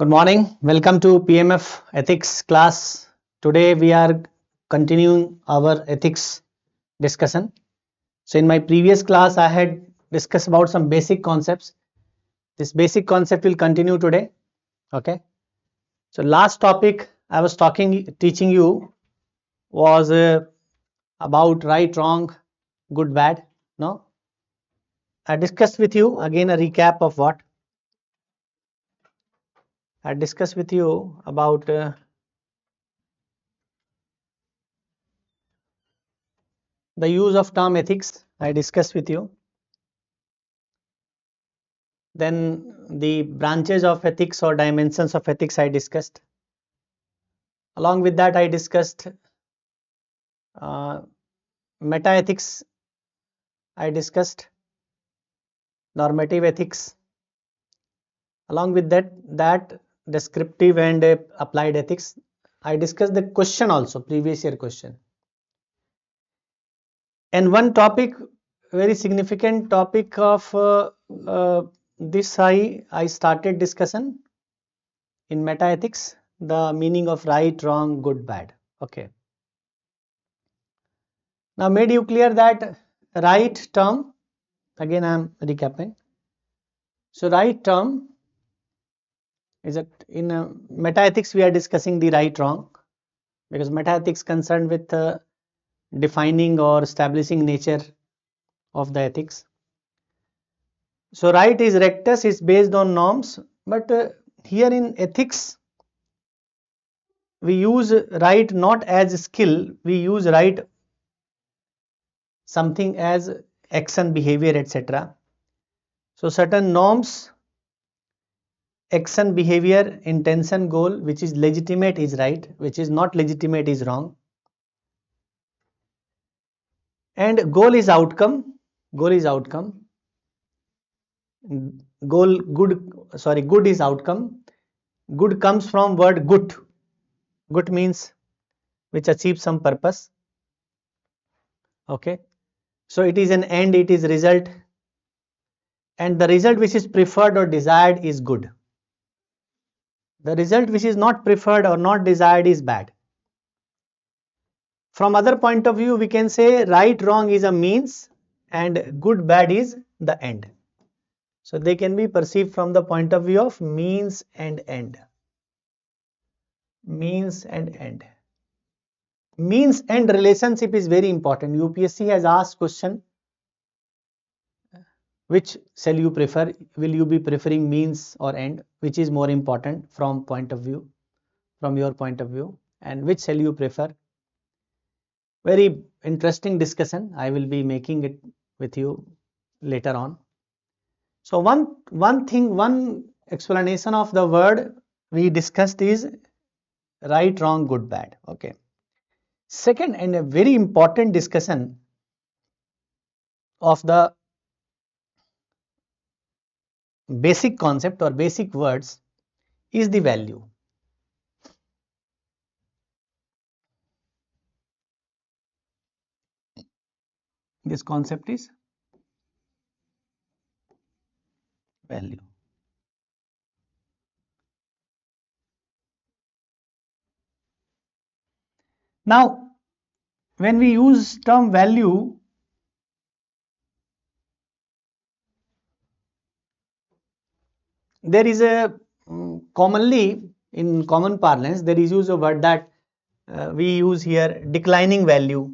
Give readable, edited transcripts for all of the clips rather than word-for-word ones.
Good morning. Welcome to PMF Ethics class. Today we are continuing our ethics discussion. So in my previous class I had discussed about some basic concepts. This basic concept will continue today. Okay. So last topic I was teaching you was about right, wrong, good, bad. No. I discussed with you again a recap of what I discussed with you about the use of term ethics. I discussed with you. Then the branches of ethics or dimensions of ethics I discussed. Along with that, I discussed meta ethics. I discussed normative ethics. Along with that descriptive and applied ethics. I discussed the question also, previous year question. And one topic, very significant topic of this I started discussion in meta ethics, the meaning of right, wrong, good, bad. Okay. Now made you clear that right term, again I am recapping. So right term is that in meta ethics we are discussing the right, wrong, because meta ethics concerned with defining or establishing nature of the ethics. So right is rectus, is based on norms, but here in ethics we use right not as skill, we use right something as action, behavior, etc. So certain norms, action, behavior, intention, goal, which is legitimate is right, which is not legitimate is wrong, and goal is outcome. Goal is outcome. Good is outcome. Good comes from word gut. Gut means which achieves some purpose. Okay, so it is an end, it is result, and the result which is preferred or desired is good. The result which is not preferred or not desired is bad. From other point of view, we can say right, wrong is a means and good, bad is the end. So they can be perceived from the point of view of means and end. Means and end. Means and relationship is very important. UPSC has asked question, which shall you prefer? Will you be preferring means or end? Which is more important from your point of view, and which shall you prefer? Very interesting discussion. I will be making it with you later on. So one explanation of the word we discussed is right, wrong, good, bad. Okay. Second, and a very important discussion of the basic concept or basic words is the value. This concept is value. Now, when we use term value, there is a commonly in common parlance there is use a word that we use here, declining value.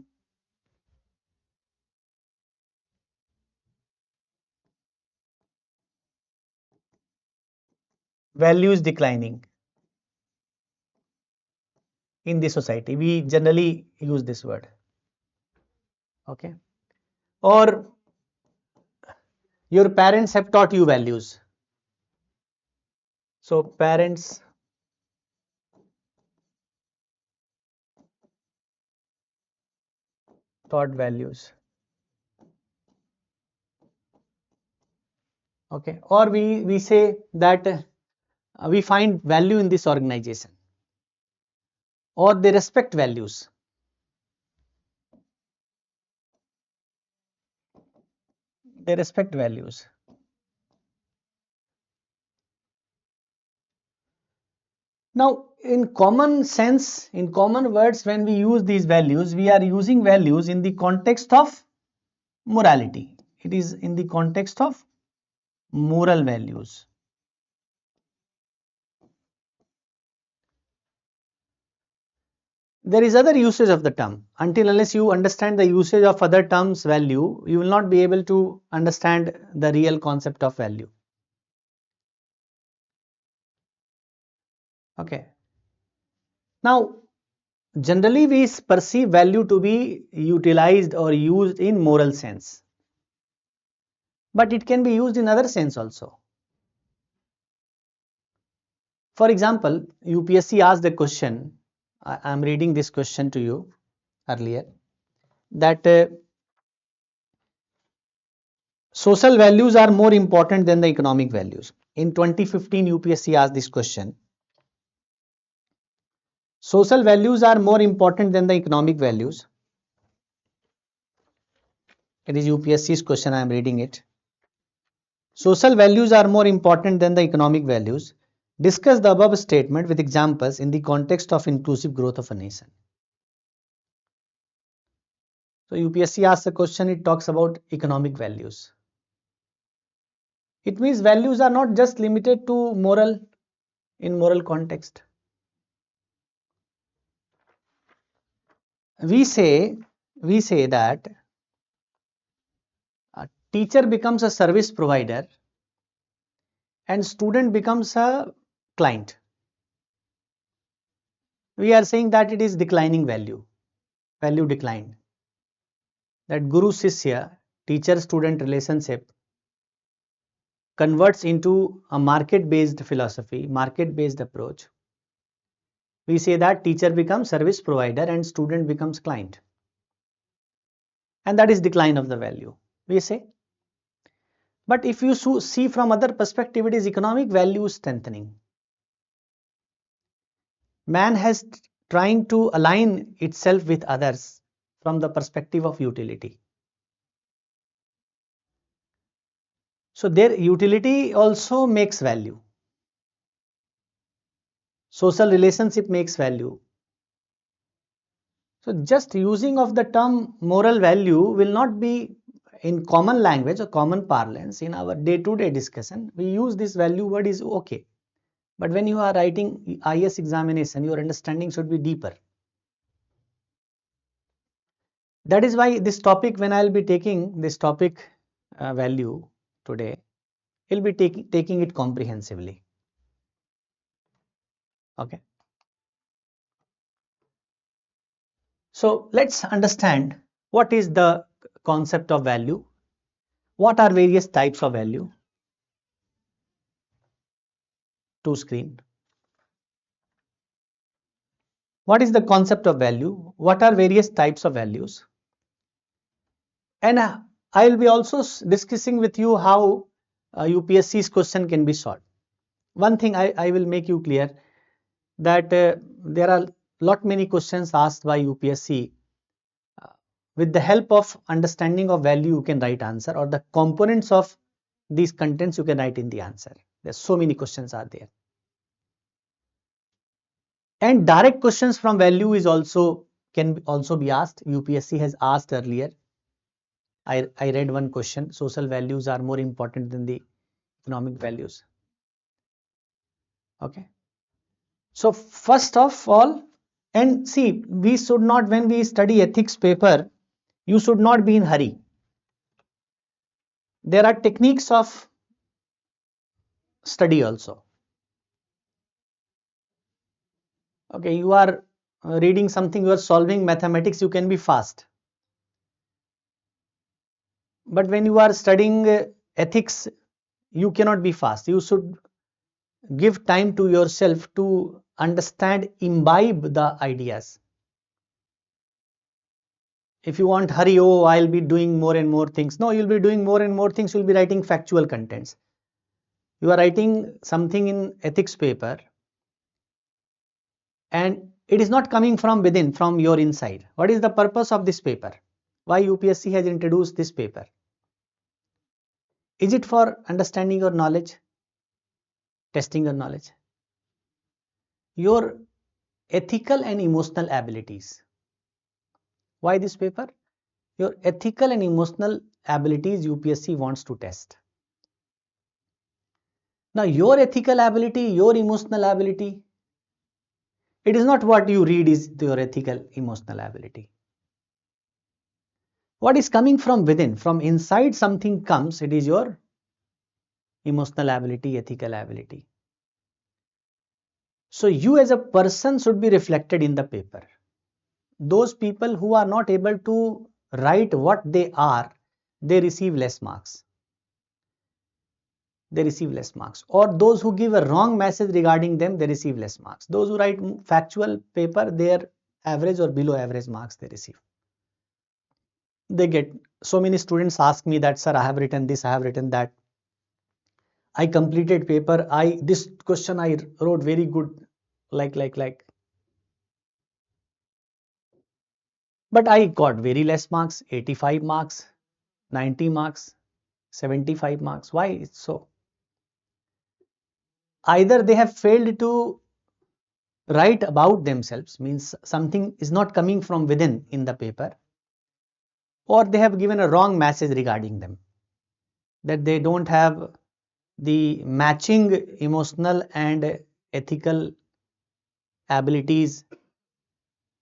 Value is declining in the society. We generally use this word. Okay. Or your parents have taught you values. So parents taught values. Okay. Or we say that we find value in this organization, or they respect values. They respect values. Now, in common sense, in common words, when we use these values, we are using values in the context of morality. It is in the context of moral values. There is other usage of the term. Until unless you understand the usage of other terms value, you will not be able to understand the real concept of value. Okay. Now, generally we perceive value to be utilized or used in moral sense, but it can be used in other sense also. For example, UPSC asked the question, I am reading this question to you earlier, that social values are more important than the economic values. In 2015, UPSC asked this question. Social values are more important than the economic values. It is UPSC's question, I am reading it. Social values are more important than the economic values. Discuss the above statement with examples in the context of inclusive growth of a nation. So UPSC asks the question, it talks about economic values. It means values are not just limited to moral, in moral context. We say that a teacher becomes a service provider and student becomes a client. We are saying that it is declining value decline. That Guru Shishya, teacher student relationship converts into a market based philosophy, market based approach. We say that teacher becomes service provider and student becomes client, and that is decline of the value, we say. But if you see from other perspective, it is economic value strengthening. Man has trying to align itself with others from the perspective of utility. So their utility also makes value. Social relationship makes value. So just using of the term moral value will not be in common language or common parlance. In our day-to-day discussion, we use this value word is okay. But when you are writing IAS examination, your understanding should be deeper. That is why this topic, when I will be taking this topic value today, I will be taking it comprehensively. Okay. So let's understand what is the concept of value. What are various types of value? To screen. What is the concept of value? What are various types of values? And I will be also discussing with you how UPSC's question can be solved. One thing I will make you clear that there are lot many questions asked by UPSC. With the help of understanding of value, you can write answer, or the components of these contents you can write in the answer. There's so many questions are there. And direct questions from value is also can also be asked. UPSC has asked earlier. I read one question, social values are more important than the economic values. Okay. So first of all, and see, we should not, when we study ethics paper, you should not be in hurry. There are techniques of study also. Okay, you are reading something, you are solving mathematics, you can be fast. But when you are studying ethics, you cannot be fast. You should give time to yourself to understand, imbibe the ideas. If you want hurry, oh, I'll be doing more and more things. No, you'll be doing more and more things. You'll be writing factual contents. You are writing something in ethics paper, and it is not coming from within, from your inside. What is the purpose of this paper? Why UPSC has introduced this paper? Is it for understanding your knowledge, testing your knowledge? your ethical and emotional abilities. Why this paper? Your ethical and emotional abilities UPSC wants to test. Now your ethical ability, your emotional ability, it is not what you read is your ethical emotional ability. What is coming from within, from inside something comes, it is your emotional ability, ethical ability. So you as a person should be reflected in the paper. Those people who are not able to write what they are, they receive less marks. They receive less marks. Or those who give a wrong message regarding them, they receive less marks. Those who write factual paper, their average or below average marks they receive. They get, so many students ask me that, sir, I have written this, I have written that. I completed paper, this question I wrote very good, like. But I got very less marks, 85 marks, 90 marks, 75 marks. Why it's so? Either they have failed to write about themselves, means something is not coming from within in the paper, or they have given a wrong message regarding them, that they don't have the matching emotional and ethical abilities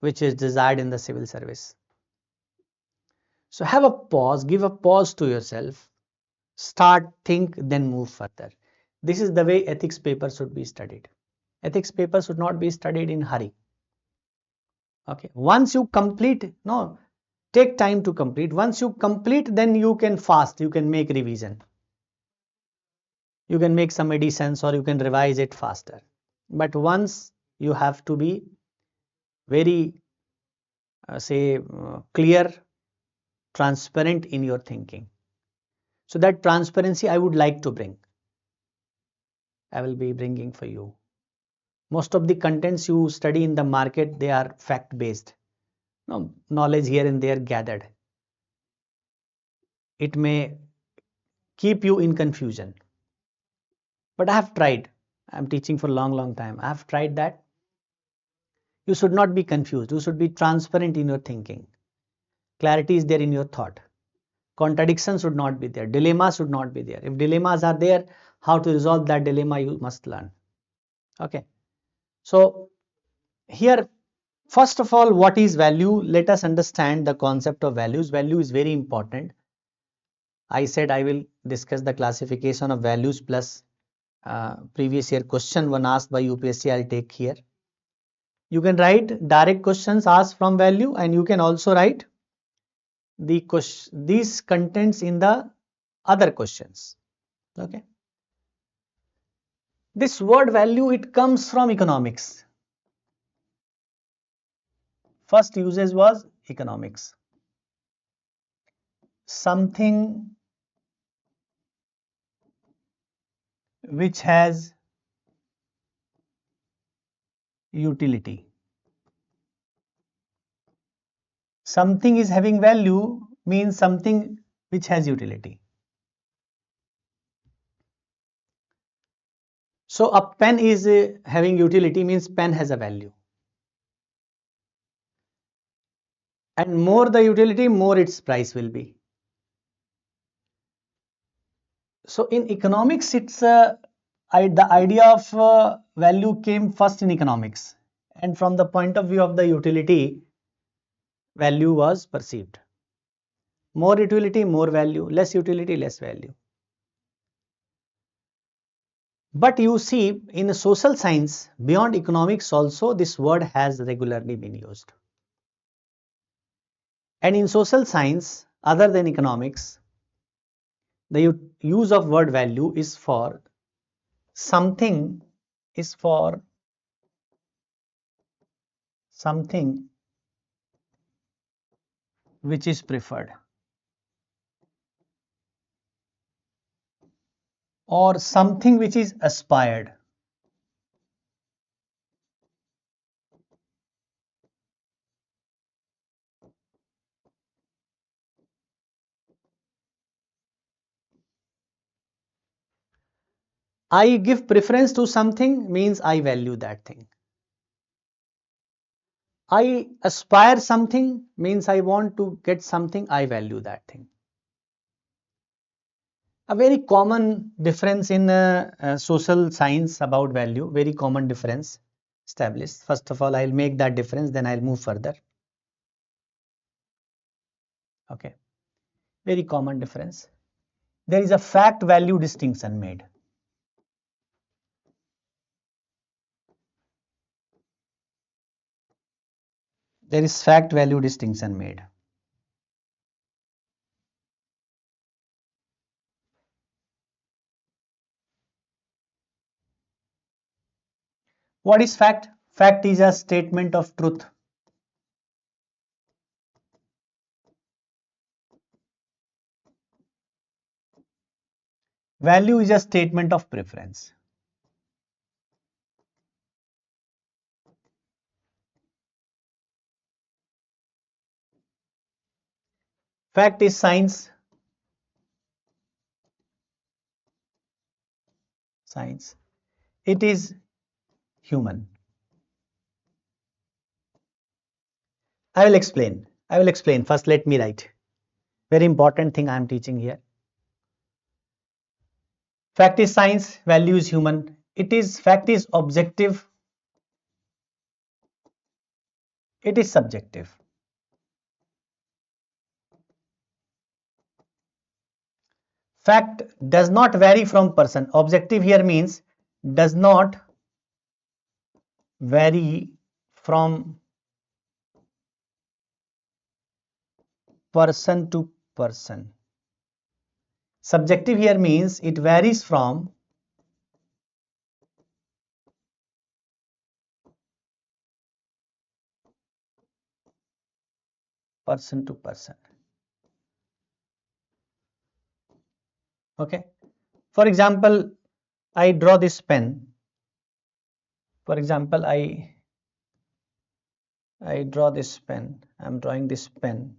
which is desired in the civil service. So have a pause, give a pause to yourself, start, think, then move further. This is the way ethics paper should be studied. Ethics paper should not be studied in hurry. Okay, once you complete, no, take time to complete. Once you complete, then you can fast, you can make revision. You can make some additions or you can revise it faster. But once you have to be very, clear, transparent in your thinking. So that transparency I would like to bring. I will be bringing for you. Most of the contents you study in the market, they are fact based. No, knowledge here and there gathered. It may keep you in confusion. But I have tried. I'm teaching for a long time. I have tried that. You should not be confused. You should be transparent in your thinking. Clarity is there in your thought. Contradiction should not be there. Dilemma should not be there. If dilemmas are there, how to resolve that dilemma you must learn. Okay. So here, first of all, what is value? Let us understand the concept of values. Value is very important. I said I will discuss the classification of values plus previous year question one asked by UPSC. I'll take here. You can write direct questions asked from value, and you can also write these contents in the other questions. Okay. This word value, it comes from economics. First usage was economics. Something which has utility. Something is having value means something which has utility. So a pen is having utility means pen has a value. And more the utility, more its price will be. So in economics, it's the idea of value came first in economics, and from the point of view of the utility, value was perceived. More utility, more value, less utility, less value. But you see, in social science, beyond economics also, this word has regularly been used. And in social science, other than economics, the use of word value is for something which is preferred, or something which is aspired. I give preference to something means I value that thing. I aspire something means I want to get something, I value that thing. A very common difference in social science about value, very common difference established. First of all, I'll make that difference, then I'll move further. Okay, very common difference. There is a fact value distinction made. There is fact value distinction made. What is fact? Fact is a statement of truth. Value is a statement of preference. Fact is science. Science. It is human. I will explain. I will explain. First, let me write. Very important thing I am teaching here. Fact is science, value is human. It is, fact is objective. It is subjective. Fact does not vary from person. Objective here means does not vary from person to person. Subjective here means it varies from person to person. Okay. For example, I draw this pen. For example, I draw this pen. I am drawing this pen.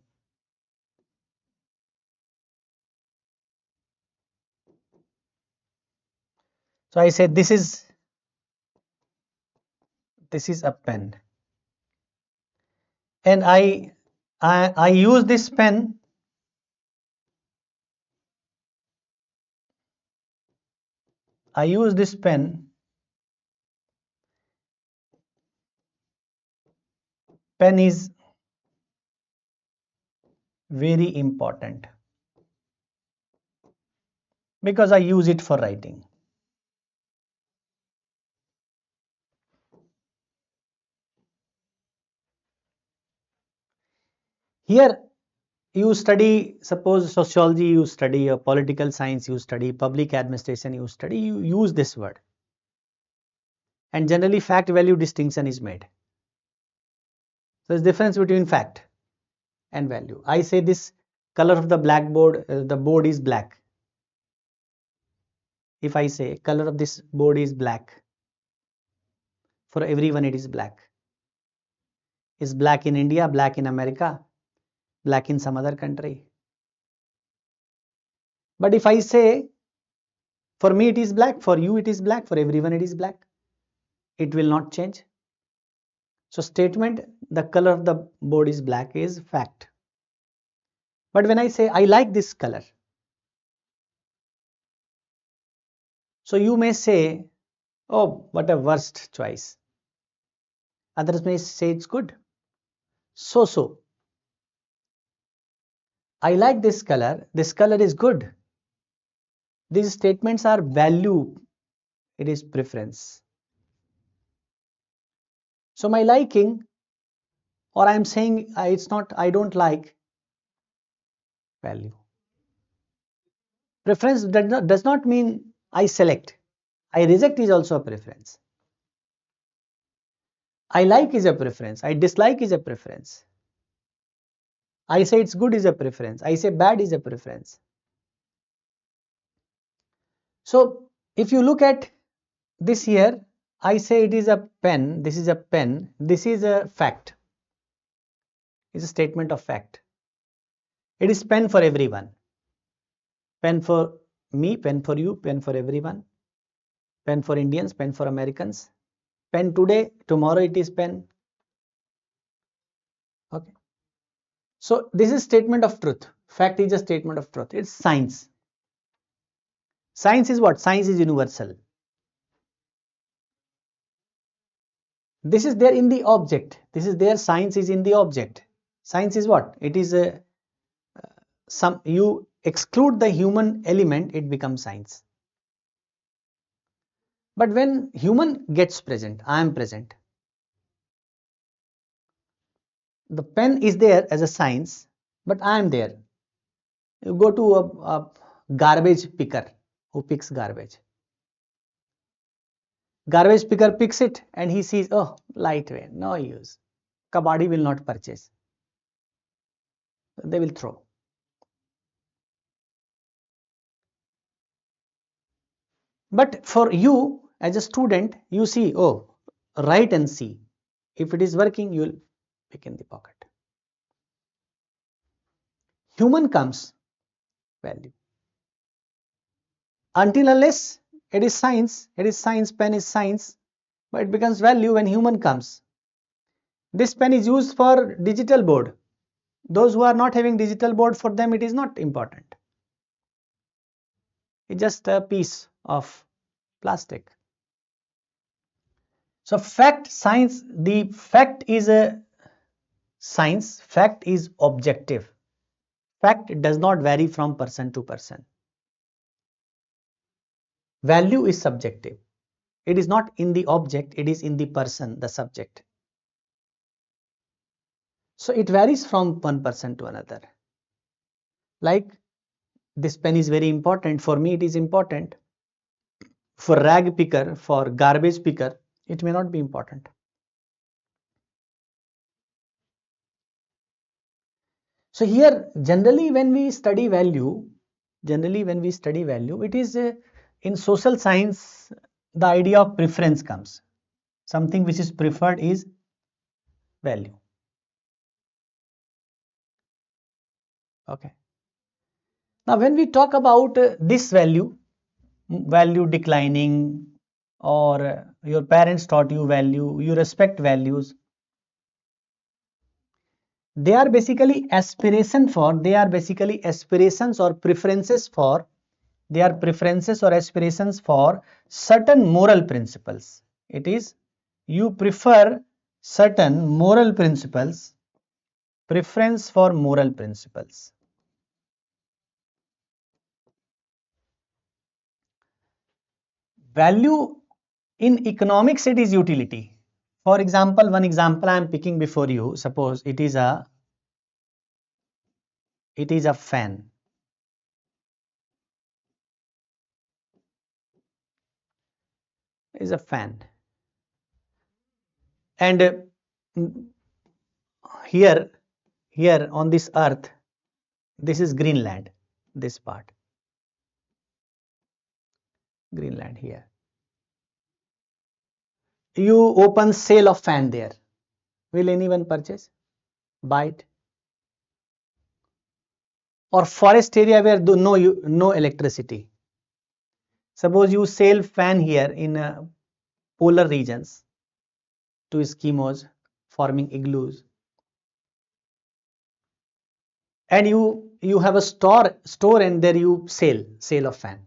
So I say this is a pen, and I use this pen. I use this pen. Pen is very important because I use it for writing. Here you study, suppose sociology, you study, or political science, you study, public administration, you study, you use this word. And generally fact value distinction is made. So there's difference between fact and value. I say this color of the blackboard, the board is black. If I say color of this board is black, for everyone it is black. Is black in India, black in America, black in some other country. But if I say for me it is black, for you it is black, for everyone it is black, it will not change. So statement the color of the board is black is fact. But when I say I like this color, so you may say, oh, what a worst choice. Others may say it's good. So I like this color is good. These statements are value, it is preference. So my liking, or I am saying it's not, I don't like, value. Preference does not mean I select. I reject is also a preference. I like is a preference. I dislike is a preference. I say it's good is a preference. I say bad is a preference. So if you look at this here, I say it is a pen, this is a pen, this is a fact. It's a statement of fact. It is pen for everyone. Pen for me, pen for you, pen for everyone. Pen for Indians, pen for Americans. Pen today, tomorrow it is pen. Okay. So this is statement of truth. Fact is a statement of truth. It's science. Science is what? Science is universal. This is there in the object. This is there. Science is in the object. Science is what? It is a you exclude the human element, it becomes science. But when human gets present, I am present. The pen is there as a science, but I am there. You go to a garbage picker who picks garbage. Garbage picker picks it and he sees, oh, lightweight, no use. Kabadi will not purchase. They will throw. But for you as a student, you see, oh, write and see. If it is working, you will pick in the pocket. Human comes, value. Until unless it is science, pen is science, but it becomes value when human comes. This pen is used for digital board. Those who are not having digital board, for them it is not important. It's just a piece of plastic. So fact, science, the fact is a science, fact is objective. Fact does not vary from person to person. Value is subjective. It is not in the object, it is in the person, the subject. So it varies from one person to another. Like this pen is very important. For me, it is important. For rag picker, for garbage picker, it may not be important. So here, generally when we study value, it is in social science, the idea of preference comes. Something which is preferred is value. Okay. Now, when we talk about this value declining, or your parents taught you value, you respect values, they are basically aspirations or preferences for, they are preferences or aspirations for certain moral principles. It is, you prefer certain moral principles, preference for moral principles. Value in economics, it is utility. For example, one example I am picking before you. Suppose it is a fan. Is a fan, and here on this earth, this is Greenland, this part, Greenland here. You open sale of fan there. Will anyone purchase? Buy it? Or forest area where no electricity. Suppose you sell fan here in polar regions to Eskimos forming igloos, and you have a store and there you sale of fan.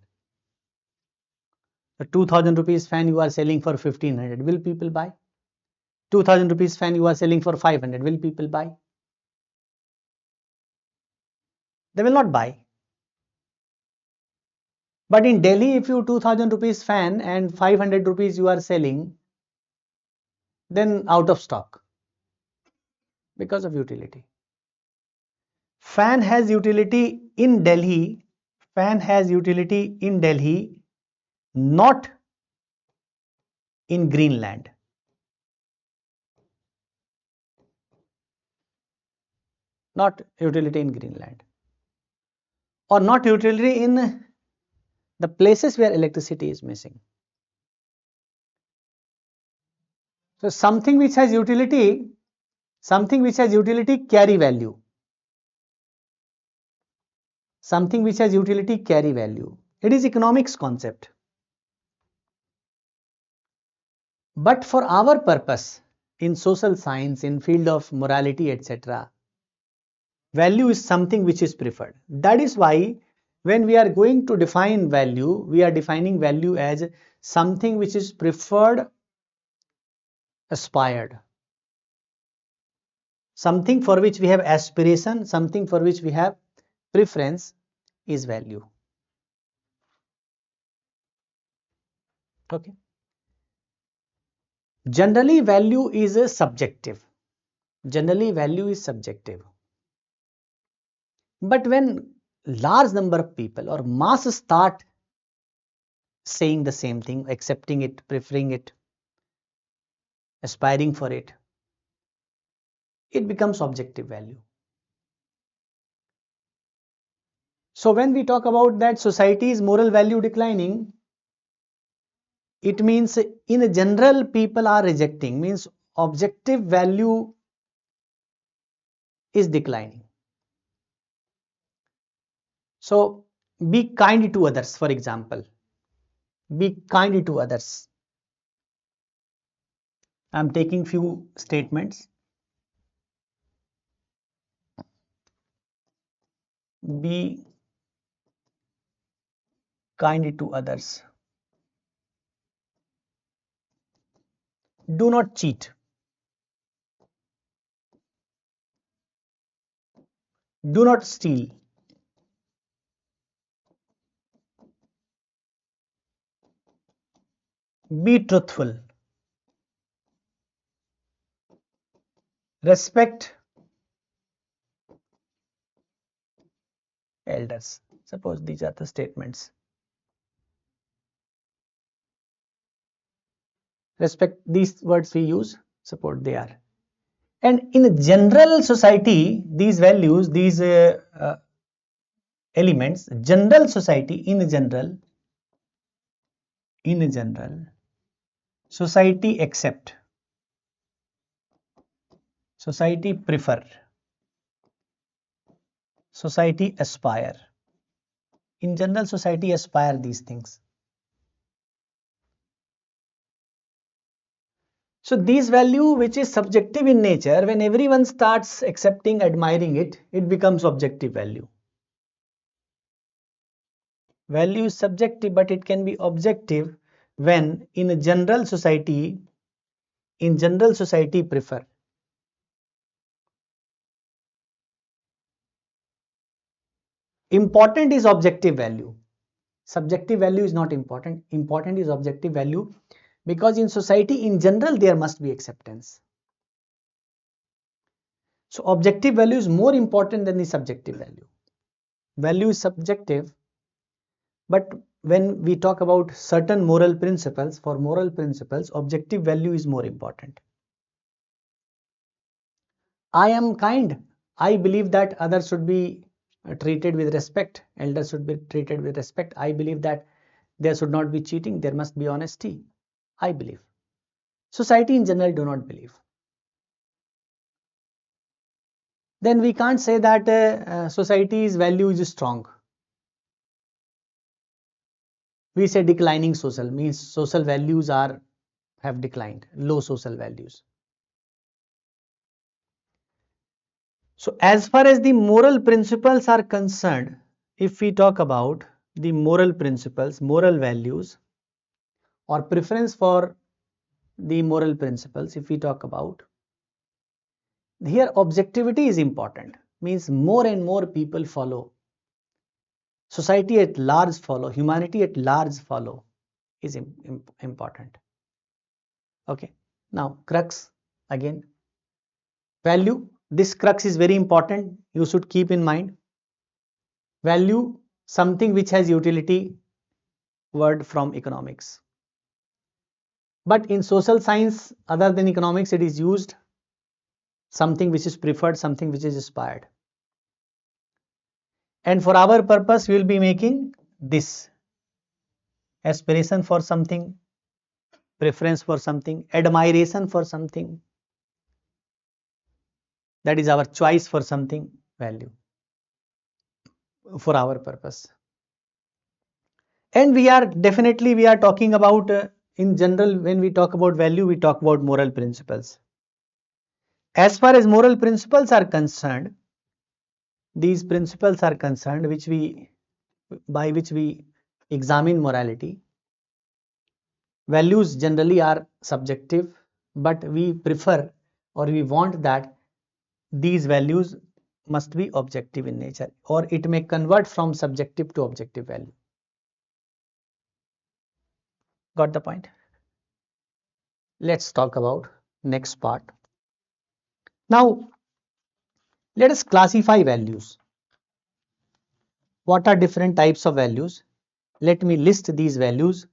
The 2000 rupees fan you are selling for 1500. Will people buy? 2000 rupees fan you are selling for 500. Will people buy? They will not buy. But in Delhi, if you 2000 rupees fan and 500 rupees you are selling, then out of stock because of utility. Fan has utility in Delhi. Fan has utility in Delhi, not in Greenland. Not utility in Greenland. Or not utility in the places where electricity is missing. So something which has utility carry value. Something which has utility carry value. It is economics concept. But for our purpose, in social science, in field of morality, etc., value is something which is preferred. That is why when we are going to define value, we are defining value as something which is preferred, aspired, something for which we have aspiration, something for which we have preference is value. Okay. Generally, value is a subjective. Generally, value is subjective. But when large number of people or mass start saying the same thing, accepting it, preferring it, aspiring for it, it becomes objective value. So when we talk about that society's moral value declining, it means in general people are rejecting, means objective value is declining. So be kind to others, for example. Be kind to others. I am taking few statements. Be kind to others. Do not cheat. Do not steal. Be truthful. Respect elders. Suppose these are the statements. Respect, these words we use, support they are. And in general society, these values, these elements, general society, in general, society accept, society prefer, society aspire. In general, society aspire these things. So these value which is subjective in nature, when everyone starts accepting, admiring it, it becomes objective value. Value is subjective, but it can be objective when in a general society, prefer. Important is objective value. Subjective value is not important. Important is objective value, because in society in general there must be acceptance. So objective value is more important than the subjective value. Value is subjective, but when we talk about certain moral principles, for moral principles, objective value is more important. I am kind. I believe that others should be treated with respect. Elders should be treated with respect. I believe that there should not be cheating. There must be honesty. I believe. Society in general do not believe. Then we can't say that society's value is strong. We say declining social, means social values have declined, low social values. So as far as the moral principles are concerned, if we talk about the moral principles, moral values, or preference for the moral principles, if we talk about, here objectivity is important, means more and more people follow. Society at large follow, humanity at large follow is important. Okay, now crux again, value. This crux is very important, you should keep in mind. Value, something which has utility, word from economics. But in social science, other than economics, it is used something which is preferred, something which is aspired. And for our purpose, we will be making this: aspiration for something, preference for something, admiration for something. That is our choice for something, value, for our purpose. And we are talking about in general, when we talk about value, we talk about moral principles. As far as moral principles are concerned, these principles are concerned by which we examine morality. Values generally are subjective, but we prefer or we want that these values must be objective in nature, or it may convert from subjective to objective value. Got the point? Let's talk about next part. Now, let us classify values. What are different types of values? Let me list these values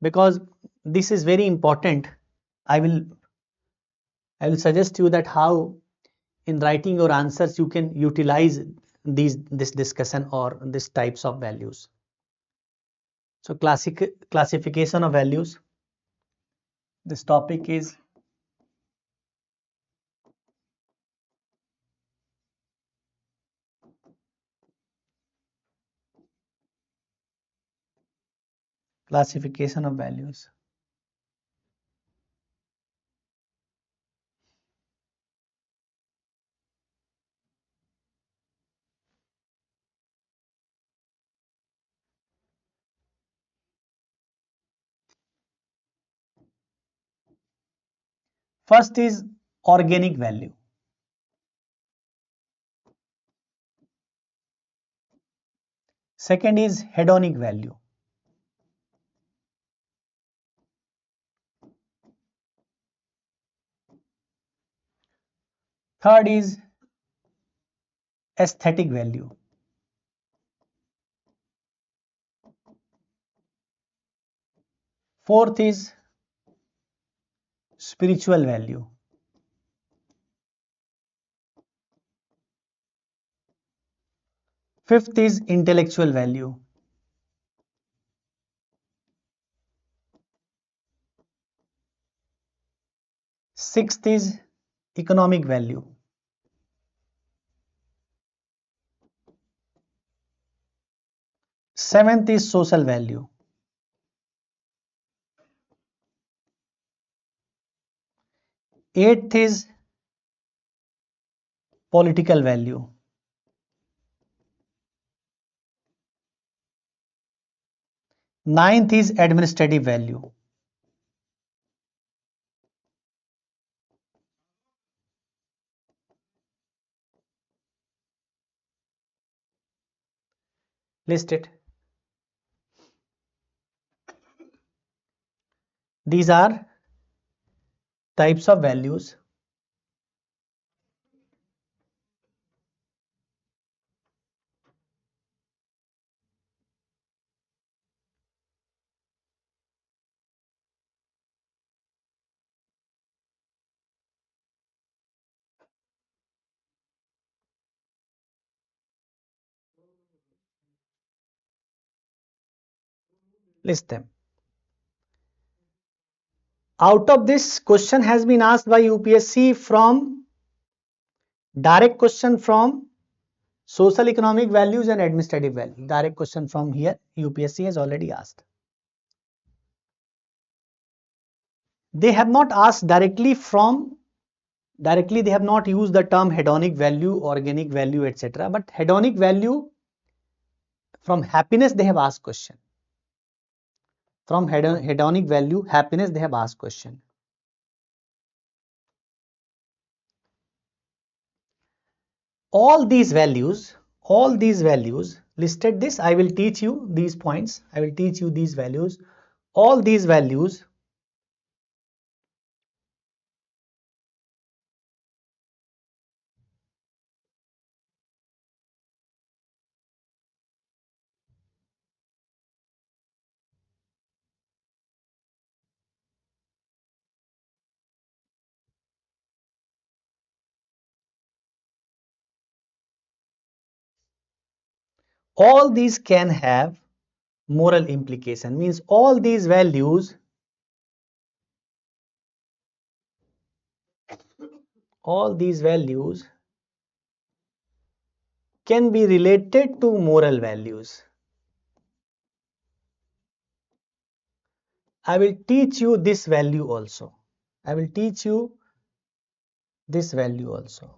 because this is very important. I will suggest you that how in writing your answers you can utilize this discussion or this types of values. So classification of values. This topic is classification of values. First is organic value. Second is hedonic value. Third is aesthetic value. Fourth is spiritual value. Fifth is intellectual value. Sixth is economic value. Seventh is social value. Eighth is political value. Ninth is administrative value. List it. These are types of values. List them. Out of this, question has been asked by UPSC from direct question from social economic values and administrative value. Direct question from here UPSC has already asked. They have not asked directly they have not used the term hedonic value, organic value, etc. But hedonic value, from happiness they have asked question. From hedonic value, happiness, they have asked question. All these values listed this. I will teach you these points. I will teach you these values. All these values can have moral implication. Means all these values can be related to moral values. I will teach you this value also. I will teach you this value also.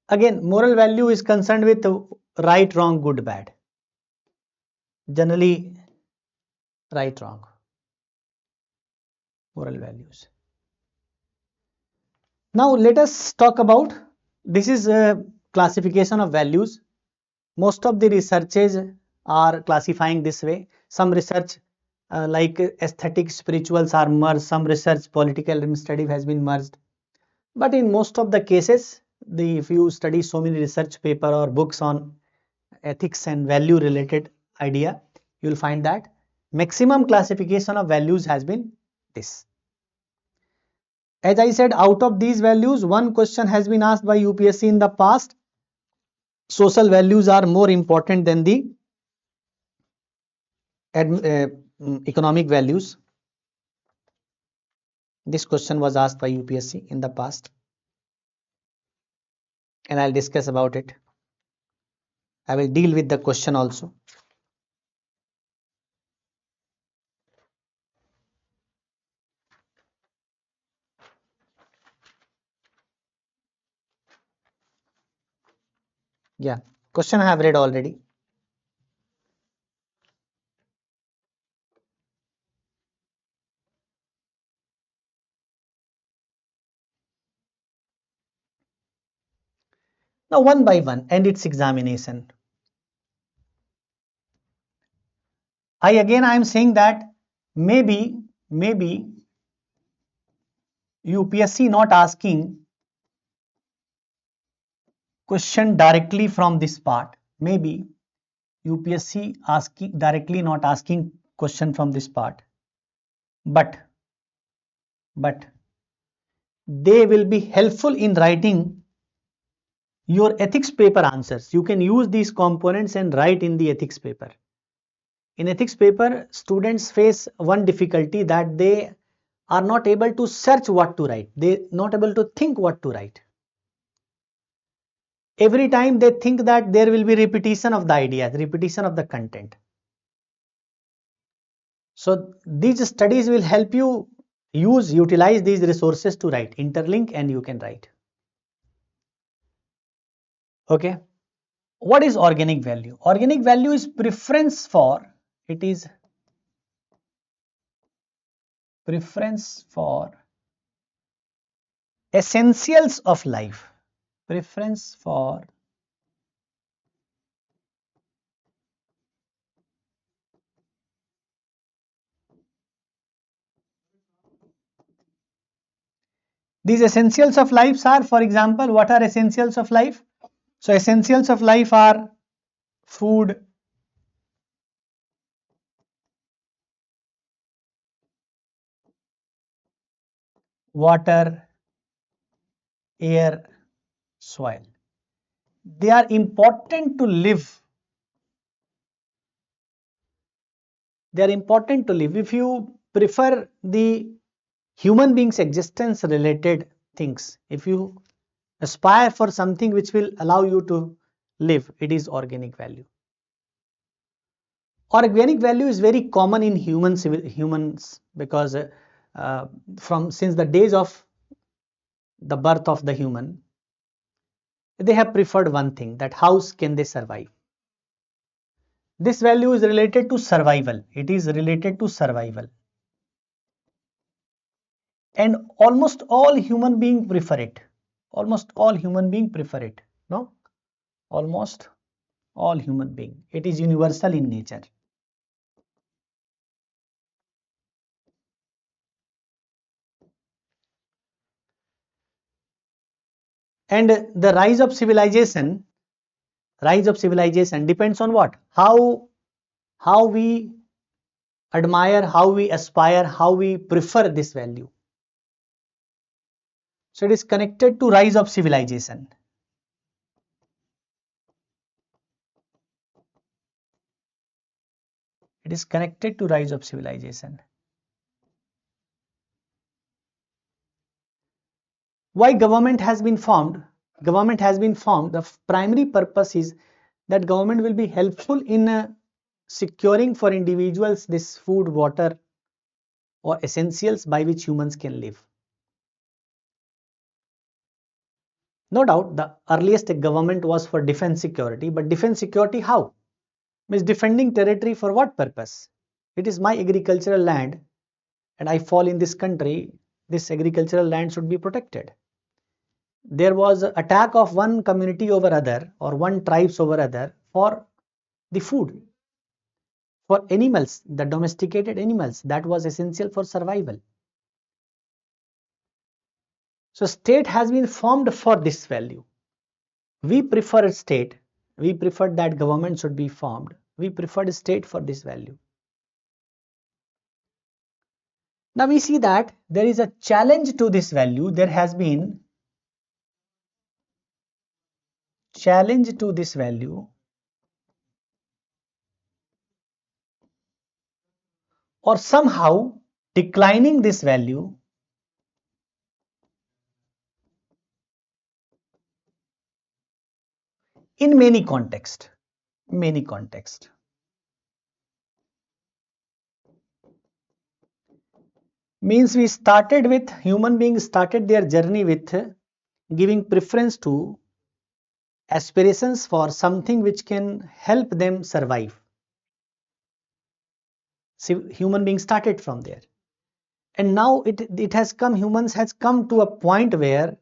Again, moral value is concerned with right, wrong, good, bad. Generally, right, wrong. Moral values. Now let us talk about, this is a classification of values. Most of the researches are classifying this way. Some research like aesthetic spirituals are merged, some research political study has been merged. But in most of the cases, if you study so many research paper or books on ethics and value related idea, you will find that maximum classification of values has been this. As I said, out of these values, one question has been asked by UPSC in the past. Social values are more important than the economic values. This question was asked by UPSC in the past, and I'll discuss about it. I will deal with the question also. Yeah, question I have read already. Now one by one, and its examination. I am saying that maybe UPSC not asking question directly from this part. Maybe UPSC asking directly not asking question from this part, but they will be helpful in writing your ethics paper answers. You can use these components and write in the ethics paper. In ethics paper, students face one difficulty, that they are not able to search what to write. They are not able to think what to write. Every time they think that there will be repetition of the ideas, repetition of the content. So these studies will help you utilize these resources to write, interlink, and you can write. Okay. What is organic value? Organic value is preference for, it is preference for essentials of life. Preference for these essentials of life are, for example, what are essentials of life? So essentials of life are food, water, air, soil. They are important to live. They are important to live. If you prefer the human beings existence related things, if you aspire for something which will allow you to live, it is organic value. Organic value is very common in humans because since the days of the birth of the human, they have preferred one thing, that how can they survive. This value is related to survival. It is related to survival. And almost all human beings prefer it. Almost all human beings prefer it. No? Almost all human beings. It is universal in nature. And the rise of civilization depends on what? How we admire, how we aspire, how we prefer this value. So it is connected to rise of civilization. It is connected to rise of civilization. Why government has been formed? Government has been formed. The primary purpose is that government will be helpful in securing for individuals this food, water or essentials by which humans can live. No doubt the earliest government was for defense security, but defense security how? Means defending territory for what purpose? It is my agricultural land and I fall in this country, this agricultural land should be protected. There was an attack of one community over other or one tribes over other for the food, for animals, the domesticated animals, that was essential for survival. So state has been formed for this value. We prefer a state, we prefer that government should be formed, we prefer a state for this value. Now we see that there is a challenge to this value. There has been challenge to this value, or somehow declining this value in many contexts. Many contexts. Means we started with, human beings started their journey with giving preference to aspirations for something which can help them survive. See, human beings started from there. And now it has come, humans has come to a point where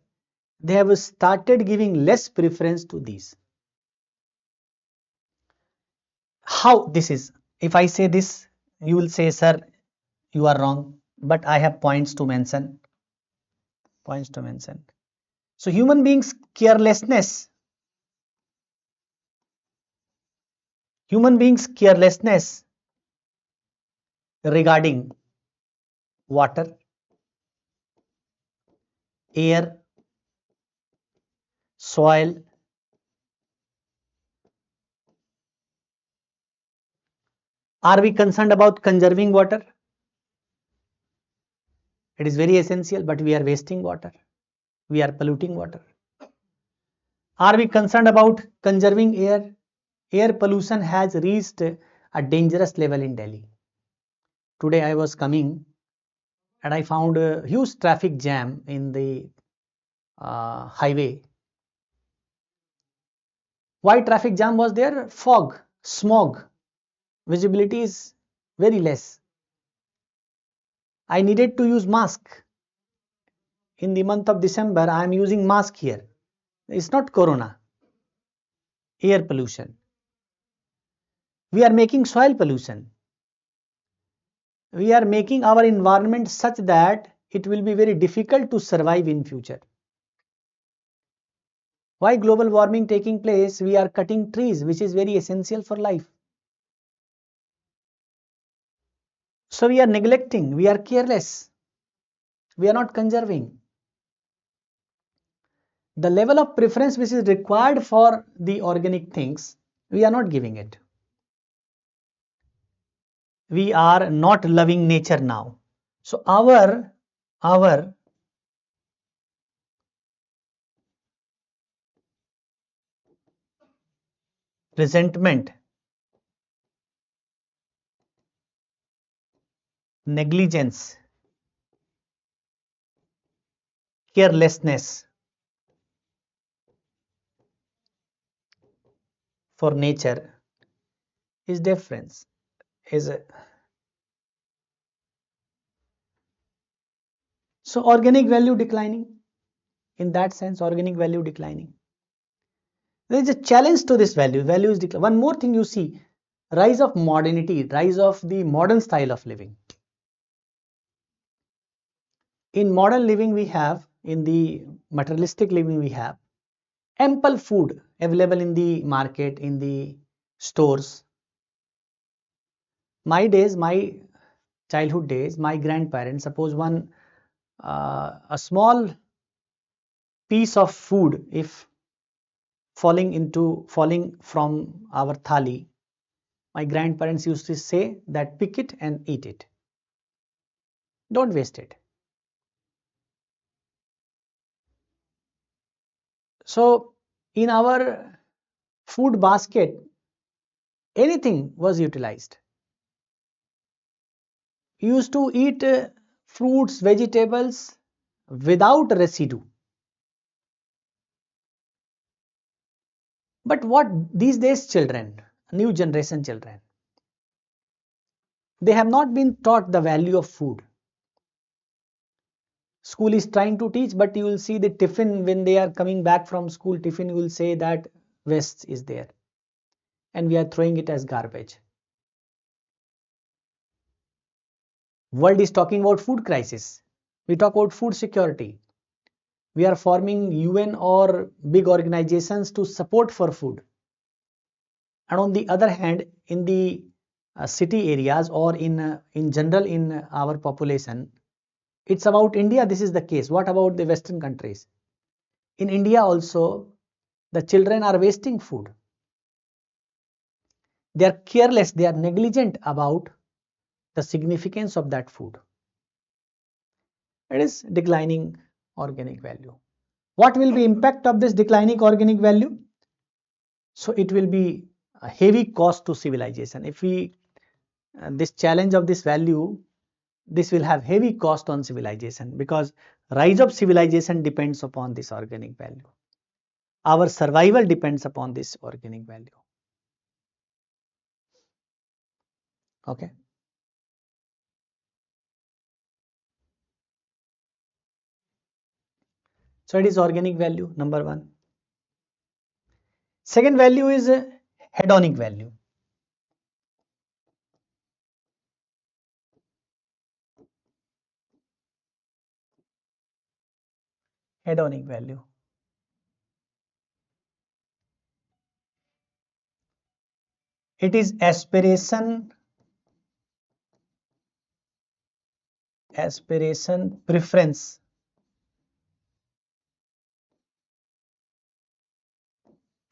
they have started giving less preference to these. How this is? If I say this, you will say, sir, you are wrong, but I have points to mention. Points to mention. So human beings carelessness regarding water, air, soil, are we concerned about conserving water? It is very essential, but we are wasting water, we are polluting water. Are we concerned about conserving air? Air pollution has reached a dangerous level in Delhi. Today I was coming and I found a huge traffic jam in the highway. Why traffic jam was there? Fog, smog, visibility is very less. I needed to use mask. In the month of December, I am using mask here. It's not corona, air pollution. We are making soil pollution. We are making our environment such that it will be very difficult to survive in future. Why global warming taking place? We are cutting trees, which is very essential for life. So we are neglecting, we are careless, we are not conserving. The level of preference which is required for the organic things, we are not giving it. We are not loving nature now. So our resentment, negligence, carelessness for nature is difference. So organic value declining. In that sense, organic value declining. There is a challenge to this value. Value is declining. One more thing you see, rise of modernity, rise of the modern style of living. In modern living we have, in the materialistic living we have ample food available in the market, in the stores. My days, my childhood days, my grandparents, suppose a small piece of food if falling from our thali, my grandparents used to say that pick it and eat it, don't waste it. So in our food basket, anything was utilized. You used to eat fruits, vegetables without residue. But what these days children, new generation children, they have not been taught the value of food. School is trying to teach, but you will see the tiffin when they are coming back from school, tiffin you will say that waste is there and we are throwing it as garbage. World is talking about food crisis. We talk about food security. We are forming UN or big organizations to support for food. And on the other hand, in the city areas or in general in our population, it's about India, this is the case. What about the Western countries? In India also, the children are wasting food. They are careless, they are negligent about the significance of that food. It is declining organic value. What will be impact of this declining organic value? So it will be a heavy cost to civilization. If we this challenge of this value, this will have heavy cost on civilization, because rise of civilization depends upon this organic value. Our survival depends upon this organic value. Okay. So it is organic value, number one. Second value is hedonic value. Hedonic value. It is aspiration preference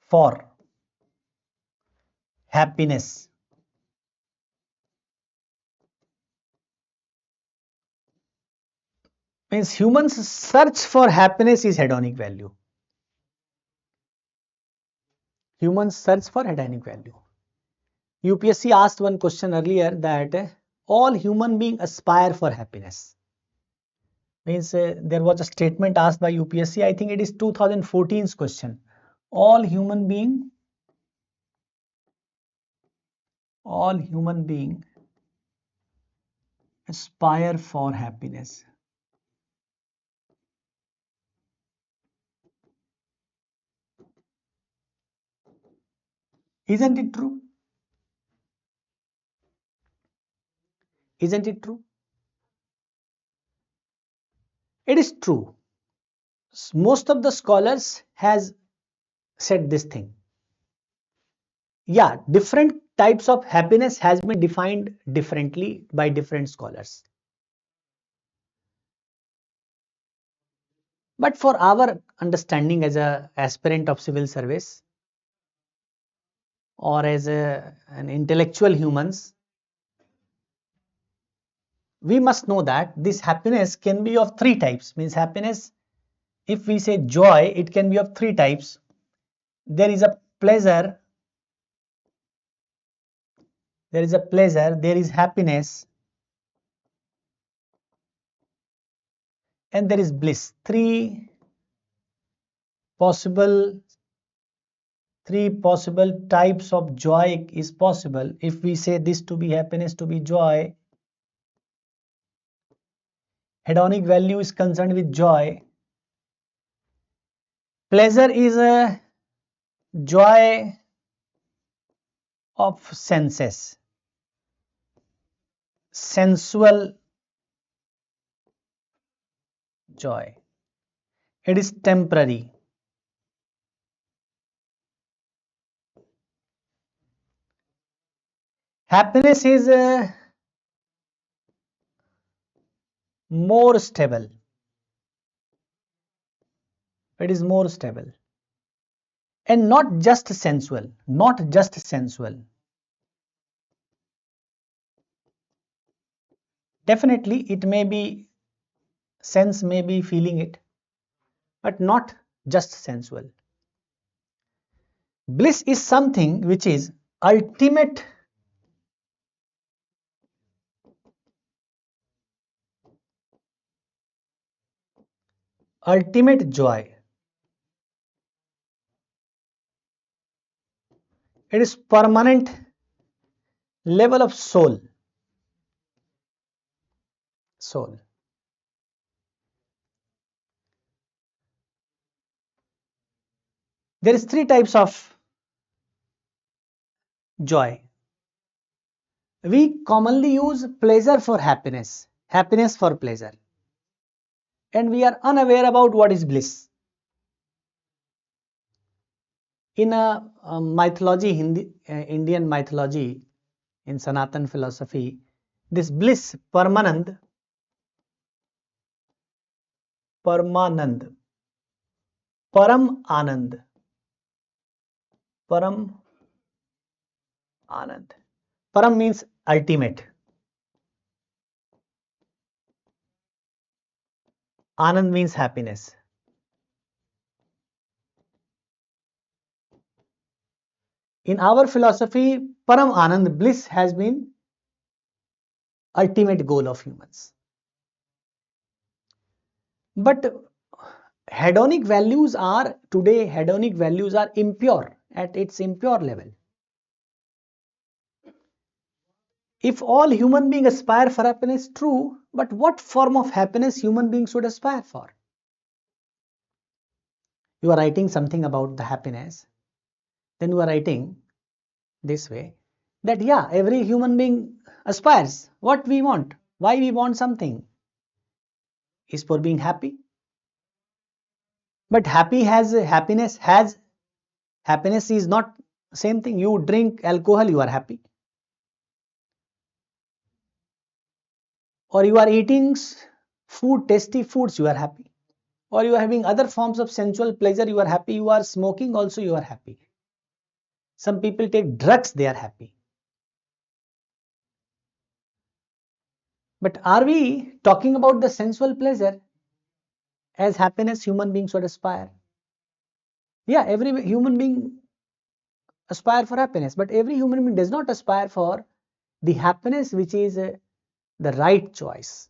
for happiness. Means humans search for happiness is hedonic value. Humans search for hedonic value. UPSC asked one question earlier that all human beings aspire for happiness. Means there was a statement asked by UPSC, I think it is 2014's question. All human being aspire for happiness. Isn't it true? Isn't it true? It is true. Most of the scholars has said this thing. Yeah, different types of happiness has been defined differently by different scholars. But for our understanding as a aspirant of civil service or as an intellectual humans, we must know that this happiness can be of three types. Means happiness, if we say joy, it can be of three types. There is a pleasure, there is happiness, and there is bliss. Three possible types of joy is possible. If we say this to be happiness, to be joy, hedonic value is concerned with joy. Pleasure is a joy of senses, sensual joy. It is temporary. Happiness is more stable. It is more stable. And not just sensual. Not just sensual. Definitely, it may be, sense may be feeling it, but not just sensual. Bliss is something which is ultimate joy. It is permanent level of soul. There is three types of joy. We commonly use pleasure for happiness, happiness for pleasure, and we are unaware about what is bliss. In a mythology, Indian mythology, in Sanatan philosophy, this bliss, Paramanand, Param Anand, Param Anand. Param means ultimate. Anand means happiness. In our philosophy, Param Anand, bliss has been ultimate goal of humans. But hedonic values are impure, at its impure level. If all human beings aspire for happiness, true, but what form of happiness human beings should aspire for? You are writing something about the happiness, then you are writing this way, that yeah, every human being aspires. What we want, why we want something, is for being happy. But happiness is not same thing. You drink alcohol, you are happy, or you are eating food, tasty foods, you are happy, or you are having other forms of sensual pleasure, you are happy. You are smoking also, you are happy. Some people take drugs, they are happy. But are we talking about the sensual pleasure as happiness human beings should aspire? Yeah, every human being aspire for happiness, but every human being does not aspire for the happiness which is the right choice.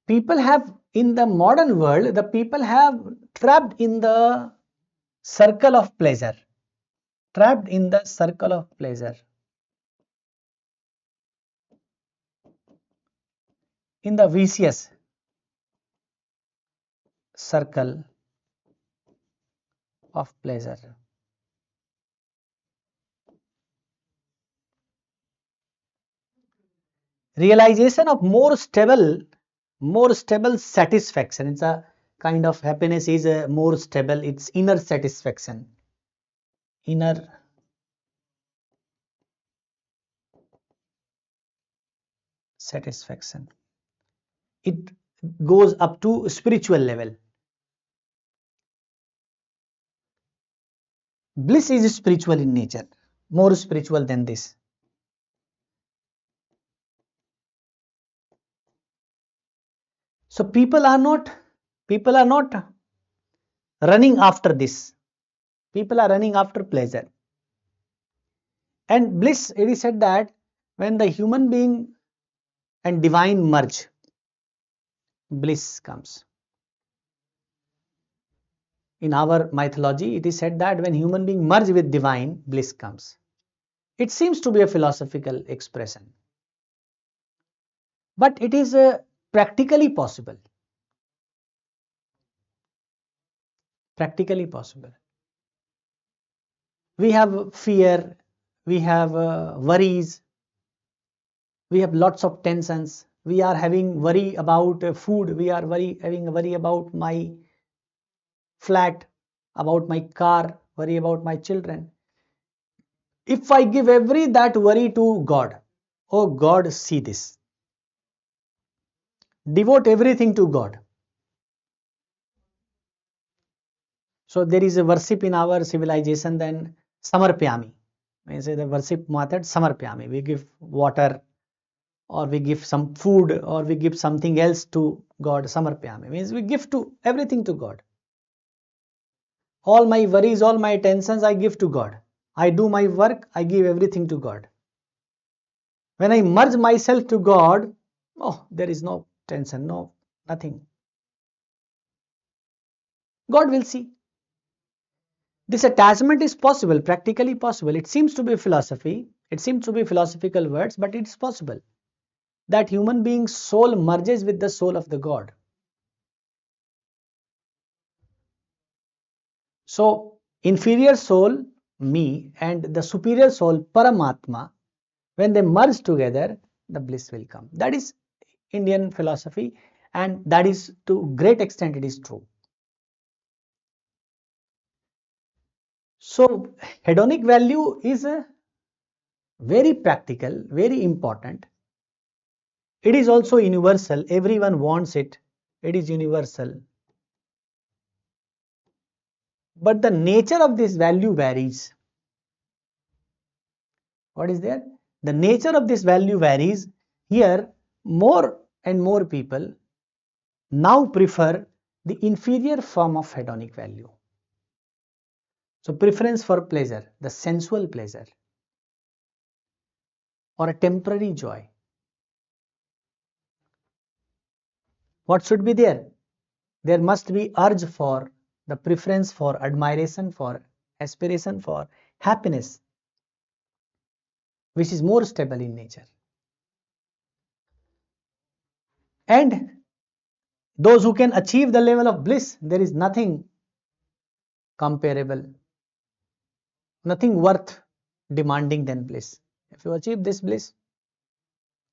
People have, in the modern world, the people have trapped in the circle of pleasure, in the vicious circle of pleasure. Realization of more stable satisfaction. It's a kind of happiness is a more stable, it's inner satisfaction, inner satisfaction. It goes up to spiritual level. Bliss is spiritual in nature, more spiritual than this. So people are not running after this. People are running after pleasure. And bliss, it is said that when the human being and divine merge, bliss comes. In our mythology, it is said that when human being merge with divine, bliss comes. It seems to be a philosophical expression, but it is practically possible. Practically possible. We have fear, we have worries, we have lots of tensions. We are having worry about food. We are having worry about my flat, about my car, worry about my children. If I give every that worry to God, oh God, see this. Devote everything to God. So there is a worship in our civilization, then samarpyami. Means the worship method samarpyami. We give water or we give some food, or we give something else to God. Samarpyami means we give to everything to God. All my worries, all my tensions I give to God. I do my work, I give everything to God. When I merge myself to God, oh, there is no tension, no, nothing. God will see. This attachment is possible, practically possible. It seems to be philosophy, it seems to be philosophical words, but it's possible that human being's soul merges with the soul of the God. So, inferior soul, me, and the superior soul, Paramatma, when they merge together, the bliss will come. That is Indian philosophy, and that is to great extent it is true. So, hedonic value is a very practical, very important. It is also universal. Everyone wants it. It is universal. But the nature of this value varies. What is there? The nature of this value varies. Here, more and more people now prefer the inferior form of hedonic value. So, preference for pleasure, the sensual pleasure, or a temporary joy. What should be there? There must be urge for, the preference for, admiration for, aspiration for happiness, which is more stable in nature. And those who can achieve the level of bliss, there is nothing comparable, nothing worth demanding than bliss. If you achieve this bliss,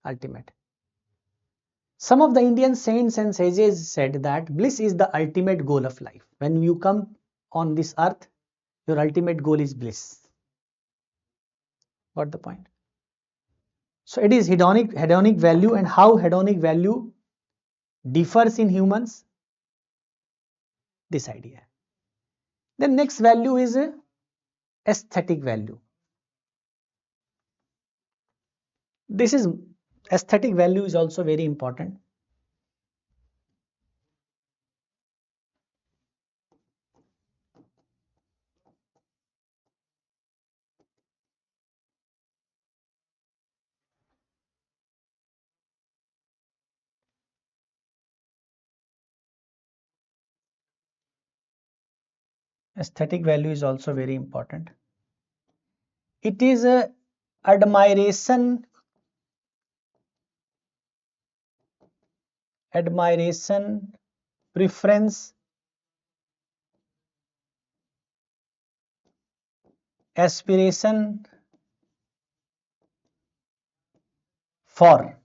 ultimate. Some of the Indian saints and sages said that bliss is the ultimate goal of life. When you come on this earth, your ultimate goal is bliss. Got the point? So it is hedonic value, and how hedonic value differs in humans, this idea. The next value is aesthetic value. This is aesthetic value is also very important. Aesthetic value is also very important. It is a admiration, preference, aspiration for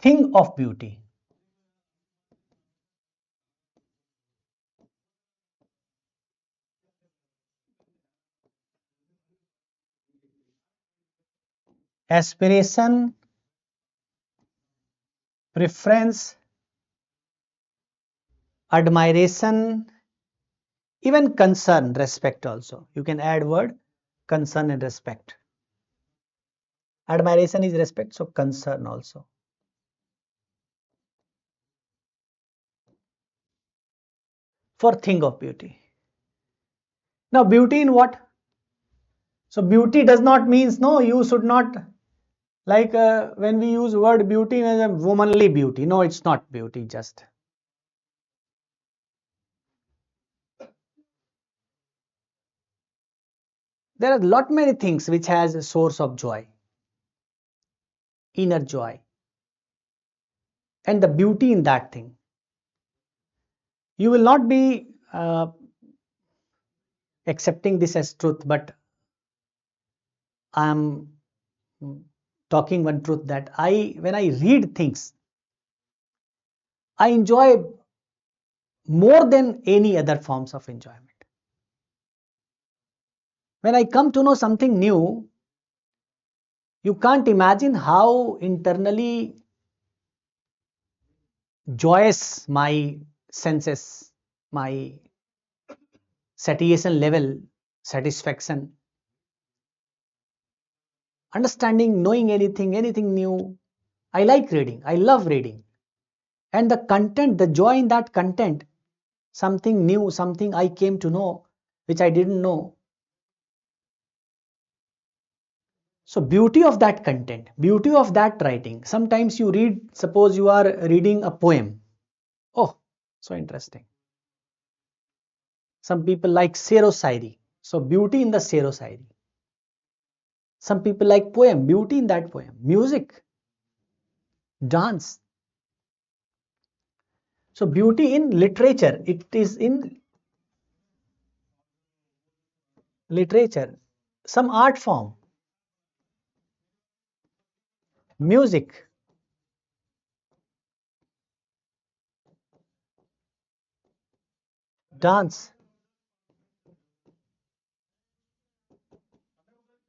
thing of beauty. Aspiration, preference, admiration, even concern, respect also. You can add word concern and respect. Admiration is respect, so concern also. For thing of beauty. Now beauty in what? So beauty does not means, no, you should not, like when we use word beauty as a womanly beauty. No, it's not beauty just. There are lot many things which has a source of joy, inner joy, and the beauty in that thing. You will not be accepting this as truth, but I am talking one truth that when I read things, I enjoy more than any other forms of enjoyment. When I come to know something new, you can't imagine how internally joyous my senses, my satiation level, satisfaction. understanding, knowing anything new. I like reading, I love reading. And the content, the joy in that content, something new, something I came to know which I didn't know. So beauty of that content, beauty of that writing. Sometimes you read, suppose you are reading a poem. Oh, so interesting. Some people like Serosayri. So beauty in the Serosayri. Some people like poem, beauty in that poem. Music, dance. So beauty in literature, it is in literature. Some art form, music, dance,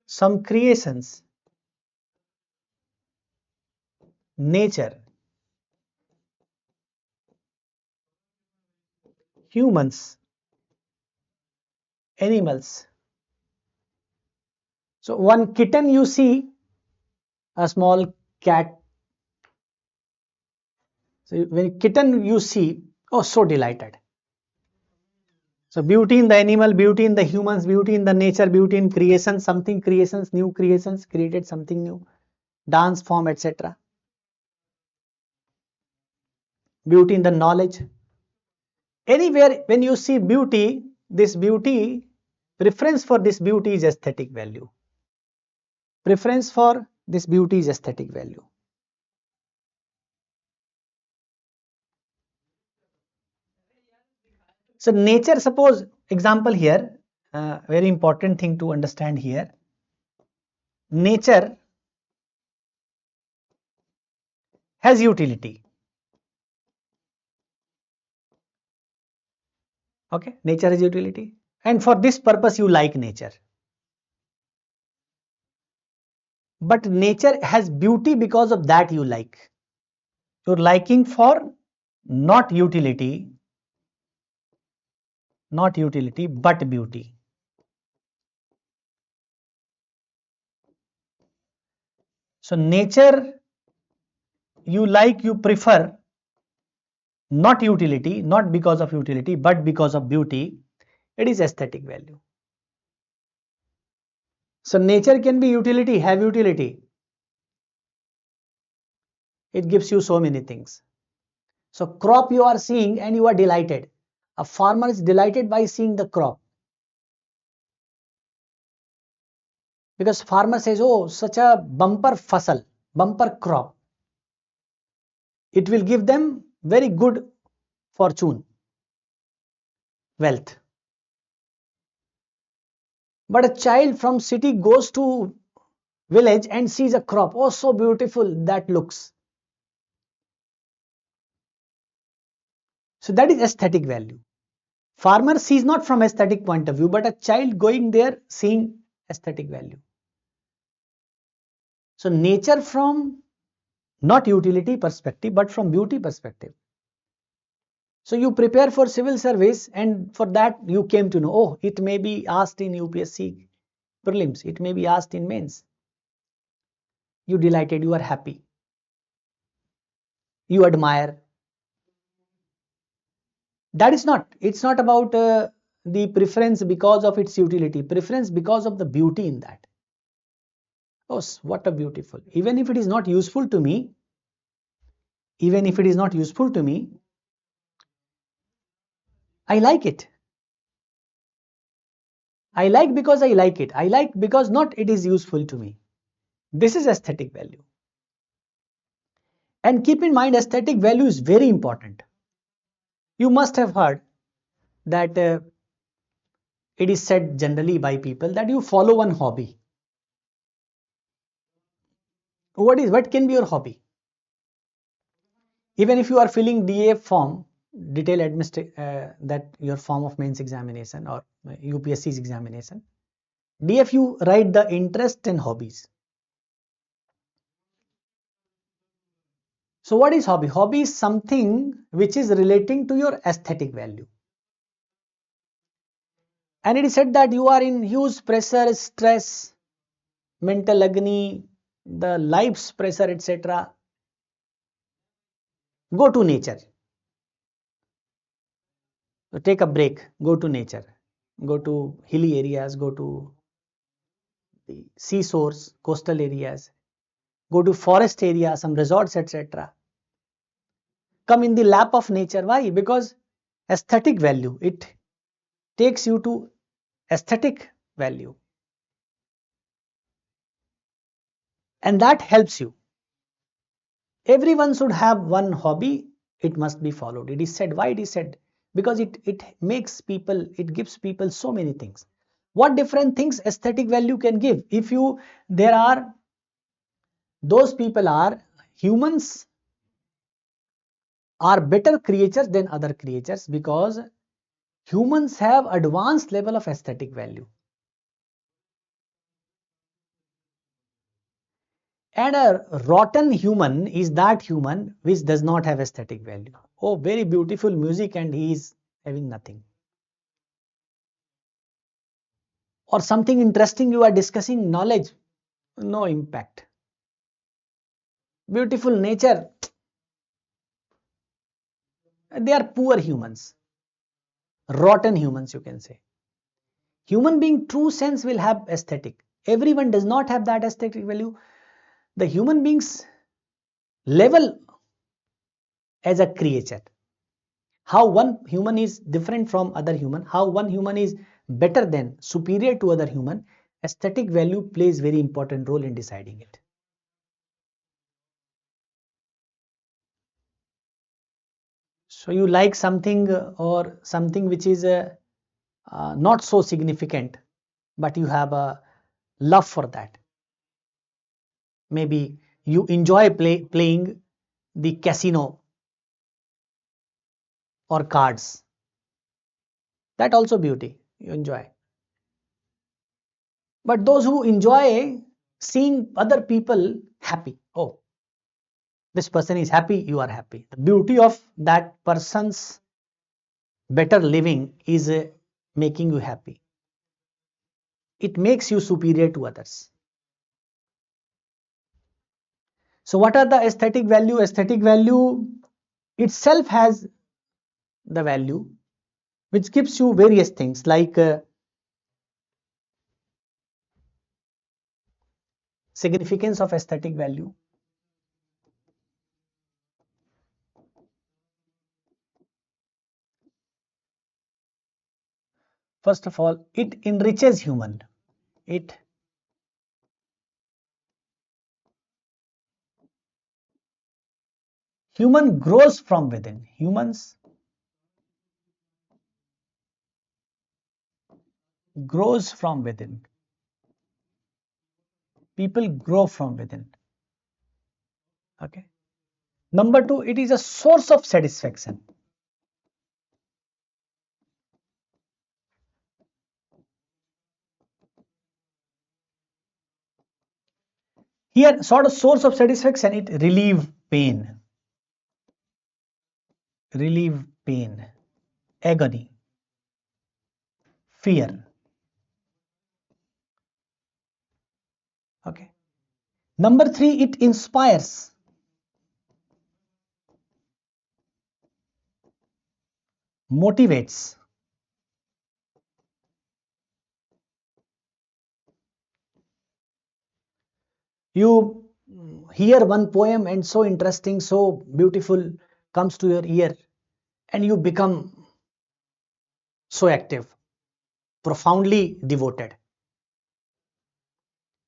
some creations, nature, humans, animals. So one kitten you see, a small cat. So when kitten you see, oh, so delighted. So beauty in the animal, beauty in the humans, beauty in the nature, beauty in creation, something creations, new creations, created something new, dance form, etc. Beauty in the knowledge. Anywhere when you see beauty, this beauty, preference for this beauty is aesthetic value. Preference for this beauty is aesthetic value. So nature, suppose example here, very important thing to understand here. Nature has utility. Okay, nature has utility, and for this purpose you like nature. But nature has beauty because of that you like. Your liking for not utility, but beauty. So nature you like, you prefer, not utility, not because of utility, but because of beauty. It is aesthetic value. So nature can be utility, have utility. It gives you so many things. So crop you are seeing and you are delighted. A farmer is delighted by seeing the crop. Because farmer says, oh, such a bumper fasal, bumper crop. It will give them very good fortune, wealth. But a child from city goes to village and sees a crop. Oh, so beautiful that looks. So that is aesthetic value. Farmer sees not from aesthetic point of view, but a child going there seeing aesthetic value. So nature from not utility perspective, but from beauty perspective. So you prepare for civil service, and for that you came to know, oh, it may be asked in UPSC prelims, it may be asked in mains. You delighted, you are happy, you admire. That is not, it's not about the preference because of its utility, preference because of the beauty in that. Oh, what a beautiful. Even if it is not useful to me, even if it is not useful to me, I like it. I like because I like it. I like because not it is useful to me. This is aesthetic value. And keep in mind, aesthetic value is very important. You must have heard that it is said generally by people that you follow one hobby. What can be your hobby? Even if you are filling DA form, detailed that your form of mains examination or UPSC's examination, DF you write the interest and hobbies. So what is hobby? Hobby is something which is relating to your aesthetic value. And it is said that you are in huge pressure, stress, mental agony, the life's pressure, etc., go to nature. So take a break, go to nature, go to hilly areas, go to the seashores, coastal areas, go to forest areas, some resorts, etc. Come in the lap of nature. Why? Because aesthetic value, it takes you to aesthetic value, and that helps you. Everyone should have one hobby, it must be followed. It is said. Why it is said? Because it makes people, it gives people so many things. What different things aesthetic value can give? If you, there are, those people are, humans are better creatures than other creatures because humans have advanced level of aesthetic value. And a rotten human is that human which does not have aesthetic value. Oh, very beautiful music and he is having nothing. Or something interesting you are discussing, knowledge, no impact. Beautiful nature, they are poor humans, rotten humans you can say. Human being true sense will have aesthetic. Everyone does not have that aesthetic value. The human beings level as a creature. How one human is different from other human, how one human is better than, superior to other human, aesthetic value plays very important role in deciding it. So you like something or something which is not so significant, but you have a love for that. Maybe you enjoy playing the casino or cards. That also beauty, you enjoy. But those who enjoy seeing other people happy, oh, this person is happy, you are happy. The beauty of that person's better living is making you happy. It makes you superior to others. So what are the aesthetic value? Aesthetic value itself has the value which gives you various things like significance of aesthetic value. First of all, it enriches human. It human grows from within. Humans grows from within. People grow from within. Okay. Number two, it is a source of satisfaction. Here, sort of source of satisfaction, it relieve pain. Relieve pain, agony, fear. Okay. Number three, it inspires. Motivates. You hear one poem and so interesting, so beautiful comes to your ear and you become so active, profoundly devoted.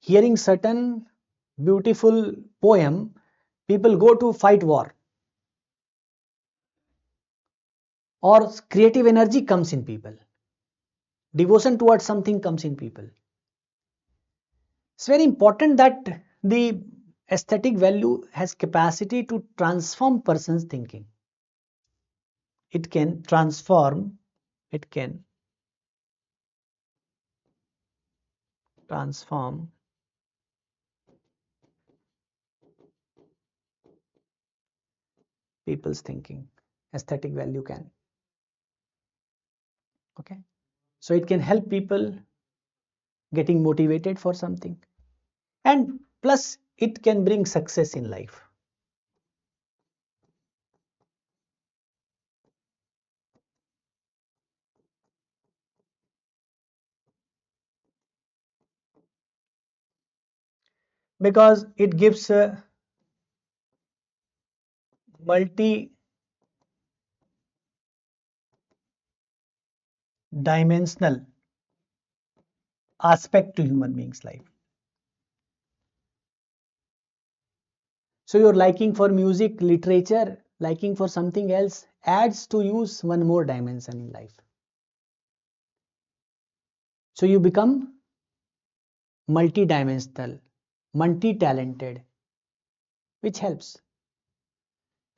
Hearing certain beautiful poem, people go to fight war, or creative energy comes in people, devotion towards something comes in people. It's very important that the aesthetic value has capacity to transform person's thinking. It can transform, it can transform people's thinking. Aesthetic value can. Okay. So it can help people getting motivated for something. and plus it can bring success in life. Because it gives a multi-dimensional aspect to human beings' life. So your liking for music, literature, liking for something else adds to use one more dimension in life. So you become multi-dimensional, multi-talented, which helps.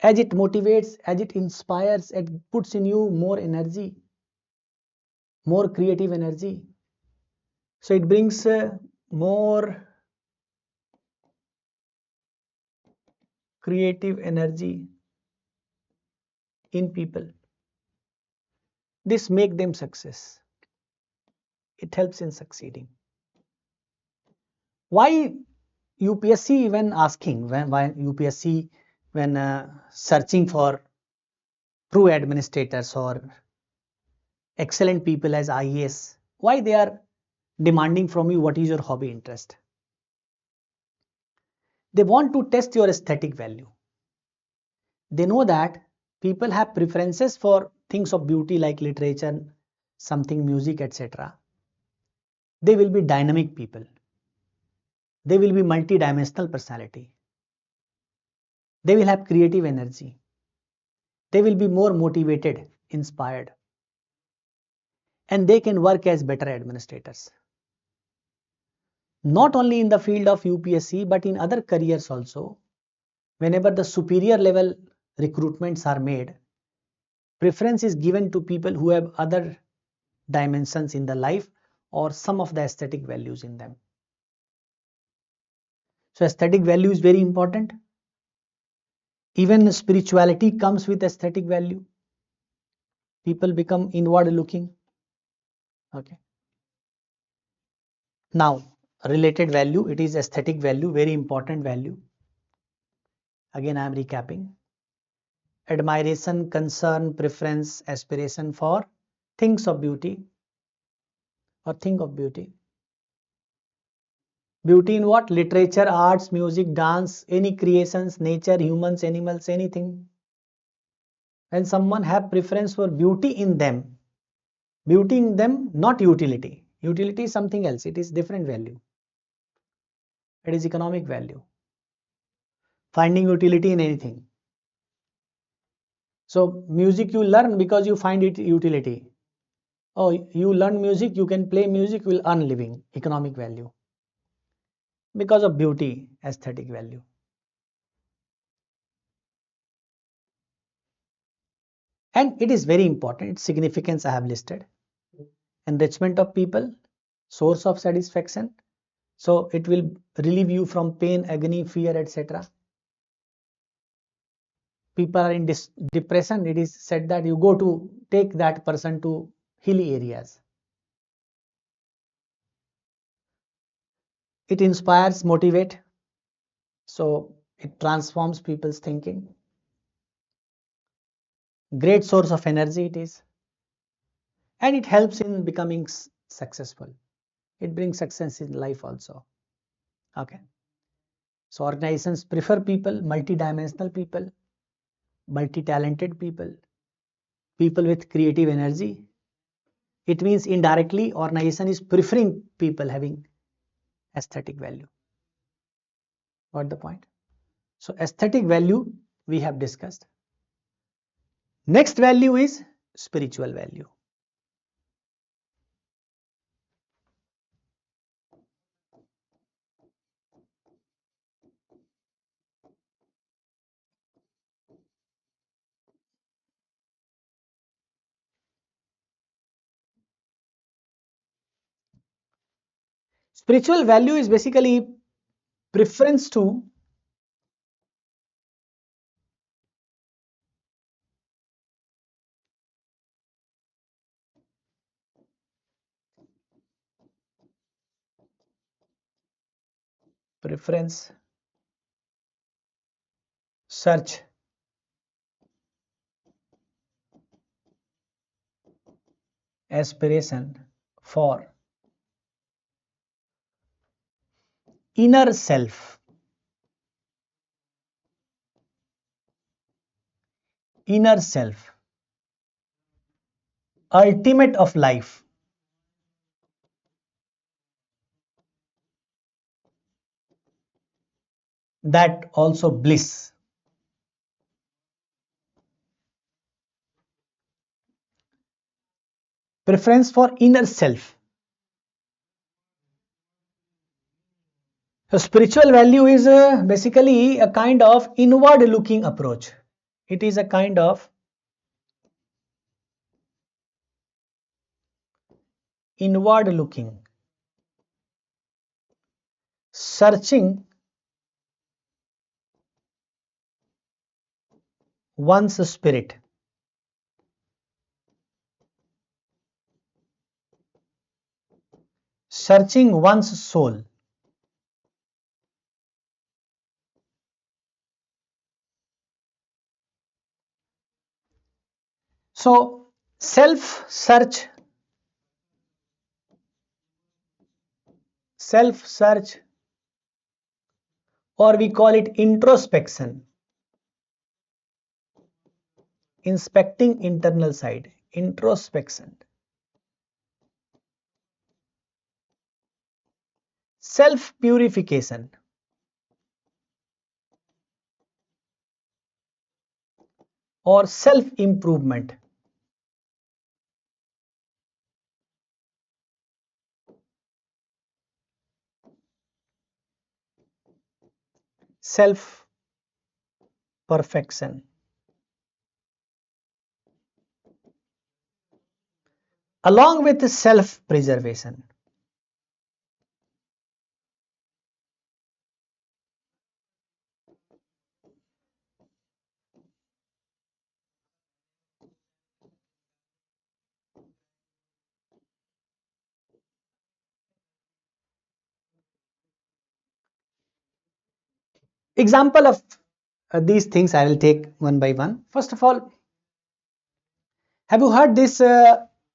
As it motivates, as it inspires, it puts in you more energy, more creative energy. So it brings more creative energy in people. This makes them success. It helps in succeeding. Why UPSC when asking, why UPSC when searching for true administrators or excellent people as IAS, why they are demanding from you what is your hobby interest? They want to test your aesthetic value. They know that people have preferences for things of beauty like literature, something music, etc. They will be dynamic people. They will be multi-dimensional personality. They will have creative energy. They will be more motivated, inspired, and they can work as better administrators. Not only in the field of UPSC, but in other careers also. Whenever the superior level recruitments are made, preference is given to people who have other dimensions in the life or some of the aesthetic values in them. So aesthetic value is very important. Even spirituality comes with aesthetic value. People become inward looking. Okay. Now, related value, it is aesthetic value, very important value. Again, I am recapping. Admiration, concern, preference, aspiration for things of beauty or thing of beauty. Beauty in what? Literature, arts, music, dance, any creations, nature, humans, animals, anything. When someone have preference for beauty in them, not utility. Utility is something else. It is different value. It is economic value. Finding utility in anything. So music you learn because you find it utility. Oh, you learn music, you can play music, you will earn living, economic value. Because of beauty, aesthetic value. And it is very important, its significance I have listed. Enrichment of people, source of satisfaction. So it will relieve you from pain, agony, fear, etc. People are in depression, it is said that you go to take that person to hilly areas. It inspires, motivate. So it transforms people's thinking. Great source of energy it is. And it helps in becoming successful. It brings success in life also. Okay. So organizations prefer people, multi-dimensional people, multi-talented people, people with creative energy. It means indirectly organization is preferring people having aesthetic value. Got the point? So aesthetic value we have discussed. Next value is spiritual value. Spiritual value is basically preference to preference, search, aspiration for inner self, inner self, ultimate of life, that also bliss. Preference for inner self. So spiritual value is basically a kind of inward looking approach. It is a kind of inward looking, searching one's spirit. Searching one's soul. So self search, or we call it introspection, inspecting internal side, introspection. Self purification, or self improvement. Self perfection. Along with self preservation. Example of these things I will take one by one. First of all, have you heard this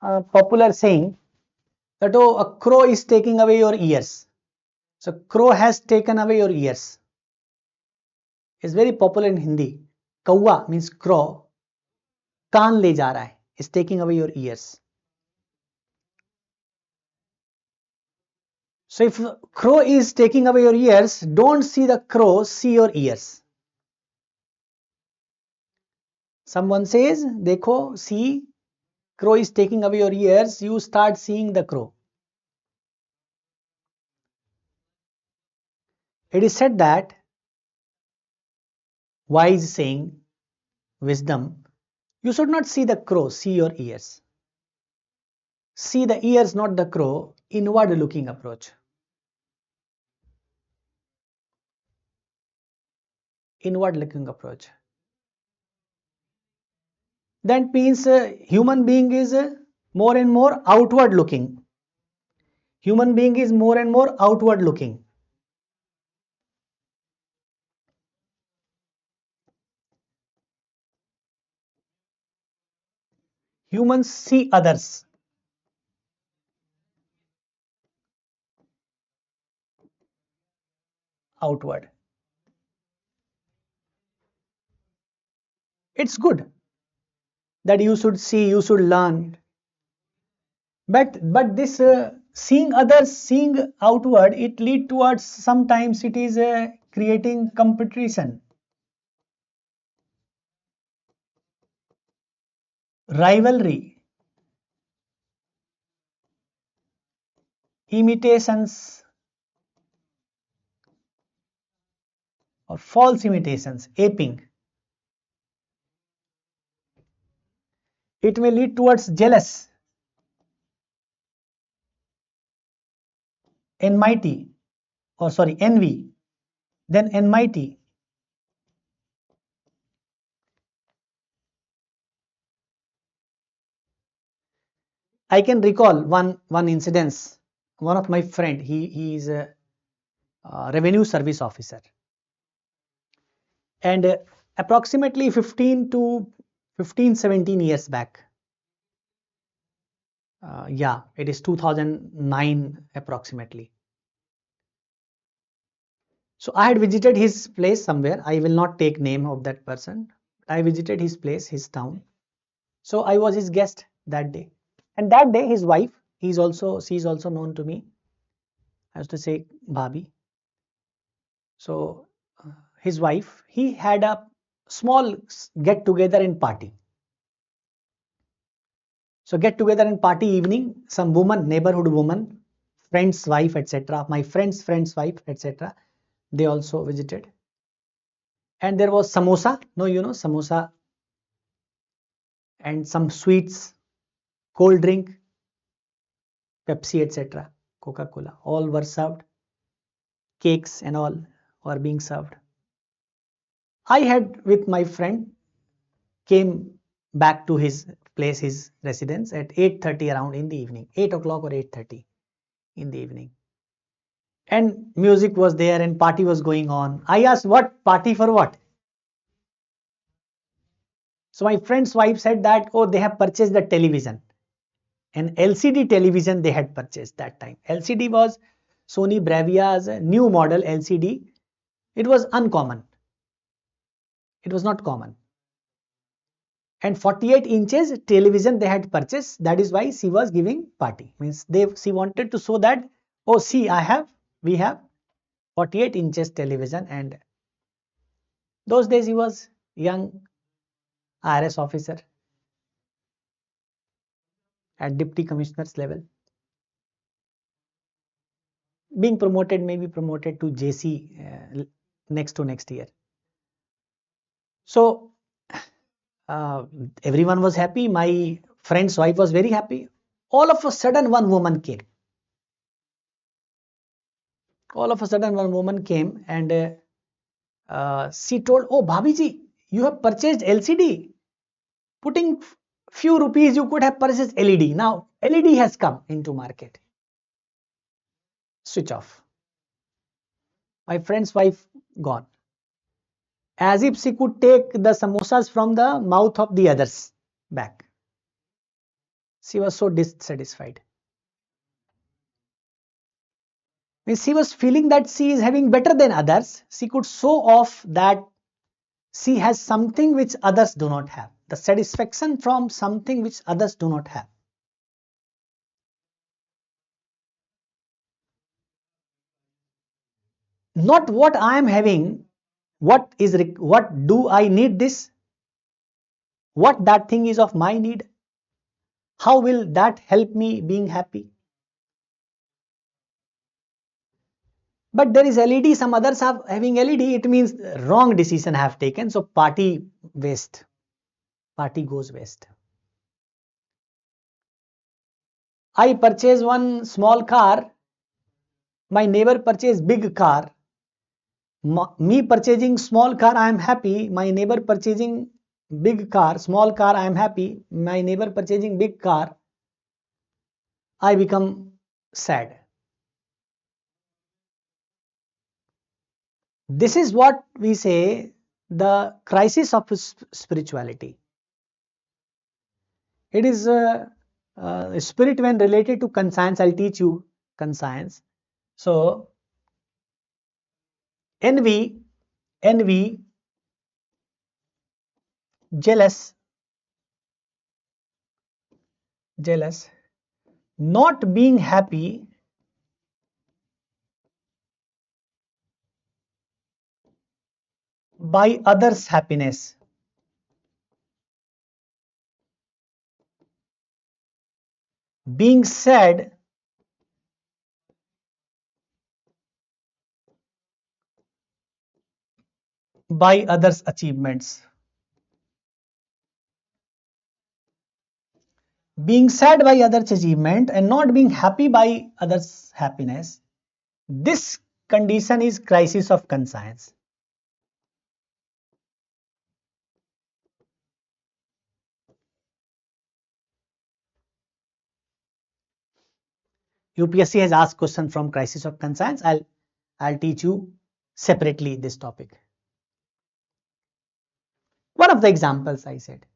popular saying that, oh, a crow is taking away your ears? So crow has taken away your ears. It's very popular in Hindi. Kawa means crow. Kaan le ja raha hai, is taking away your ears. So if crow is taking away your ears, don't see the crow, see your ears. Someone says, dekho, see, crow is taking away your ears, you start seeing the crow. It is said that, wise saying, wisdom, you should not see the crow, see your ears. See the ears, not the crow, inward looking approach. Inward looking approach. That means human being is more and more outward looking. Human being is more and more outward looking. Humans see others. Outward. It's good that you should see, you should learn. But this seeing others, seeing outward, it lead towards, sometimes it is creating competition, rivalry, imitations, or false imitations, aping. It may lead towards jealous, enmity, or sorry, envy, then enmity. I can recall one incident. One of my friend, he is revenue service officer. And approximately 17 years back, yeah, it is 2009 approximately. So I had visited his place somewhere. I will not take name of that person. I visited his place, his town. So I was his guest that day. And that day his wife, she is also known to me. I used to say Bhabi. So his wife, he had a small get together and party. So get together and party evening, some woman, neighborhood woman, friend's wife, etc. My friend's wife, etc. They also visited. And there was samosa, no, you know, samosa, and some sweets, cold drink, Pepsi, etc., Coca-Cola, all were served. Cakes and all were being served. I had with my friend came back to his place, his residence at 8:30 around in the evening, 8 o'clock or 8:30 in the evening. And music was there and party was going on. I asked, what party for what? So my friend's wife said that, oh, they have purchased the television. An LCD television they had purchased that time. LCD was Sony Bravia's new model LCD. It was uncommon. It was not common. And 48 inches television they had purchased. That is why she was giving party. Means she wanted to show that, oh, see, we have 48 inches television. And those days he was young IRS officer at deputy commissioner's level. Being promoted, maybe promoted to JC next to next year. So everyone was happy. My friend's wife was very happy. All of a sudden one woman came. And she told, oh, Bhabiji, you have purchased LCD. Putting few rupees you could have purchased LED. Now LED has come into market. Switch off. My friend's wife gone. As if she could take the samosas from the mouth of the others back. She was so dissatisfied. Means she was feeling that she is having better than others. She could show off that she has something which others do not have. The satisfaction from something which others do not have. Not what I am having, what do I need this? What that thing is of my need? How will that help me being happy? But there is LED, some others are having LED, it means wrong decision I have taken. So party waste. Party goes waste. I purchase one small car, my neighbor purchase big car. Me purchasing small car, I am happy. My neighbor purchasing big car, small car, I am happy. My neighbor purchasing big car, I become sad. This is what we say the crisis of spirituality. It is a spirit when related to conscience. I'll teach you conscience. So envy, jealous, not being happy, by others' happiness. Being sad by others' achievements. Being sad by others' achievement and not being happy by others' happiness. This condition is crisis of conscience. UPSC has asked question from crisis of conscience. I'll I'll teach you separately this topic. One of the examples I said.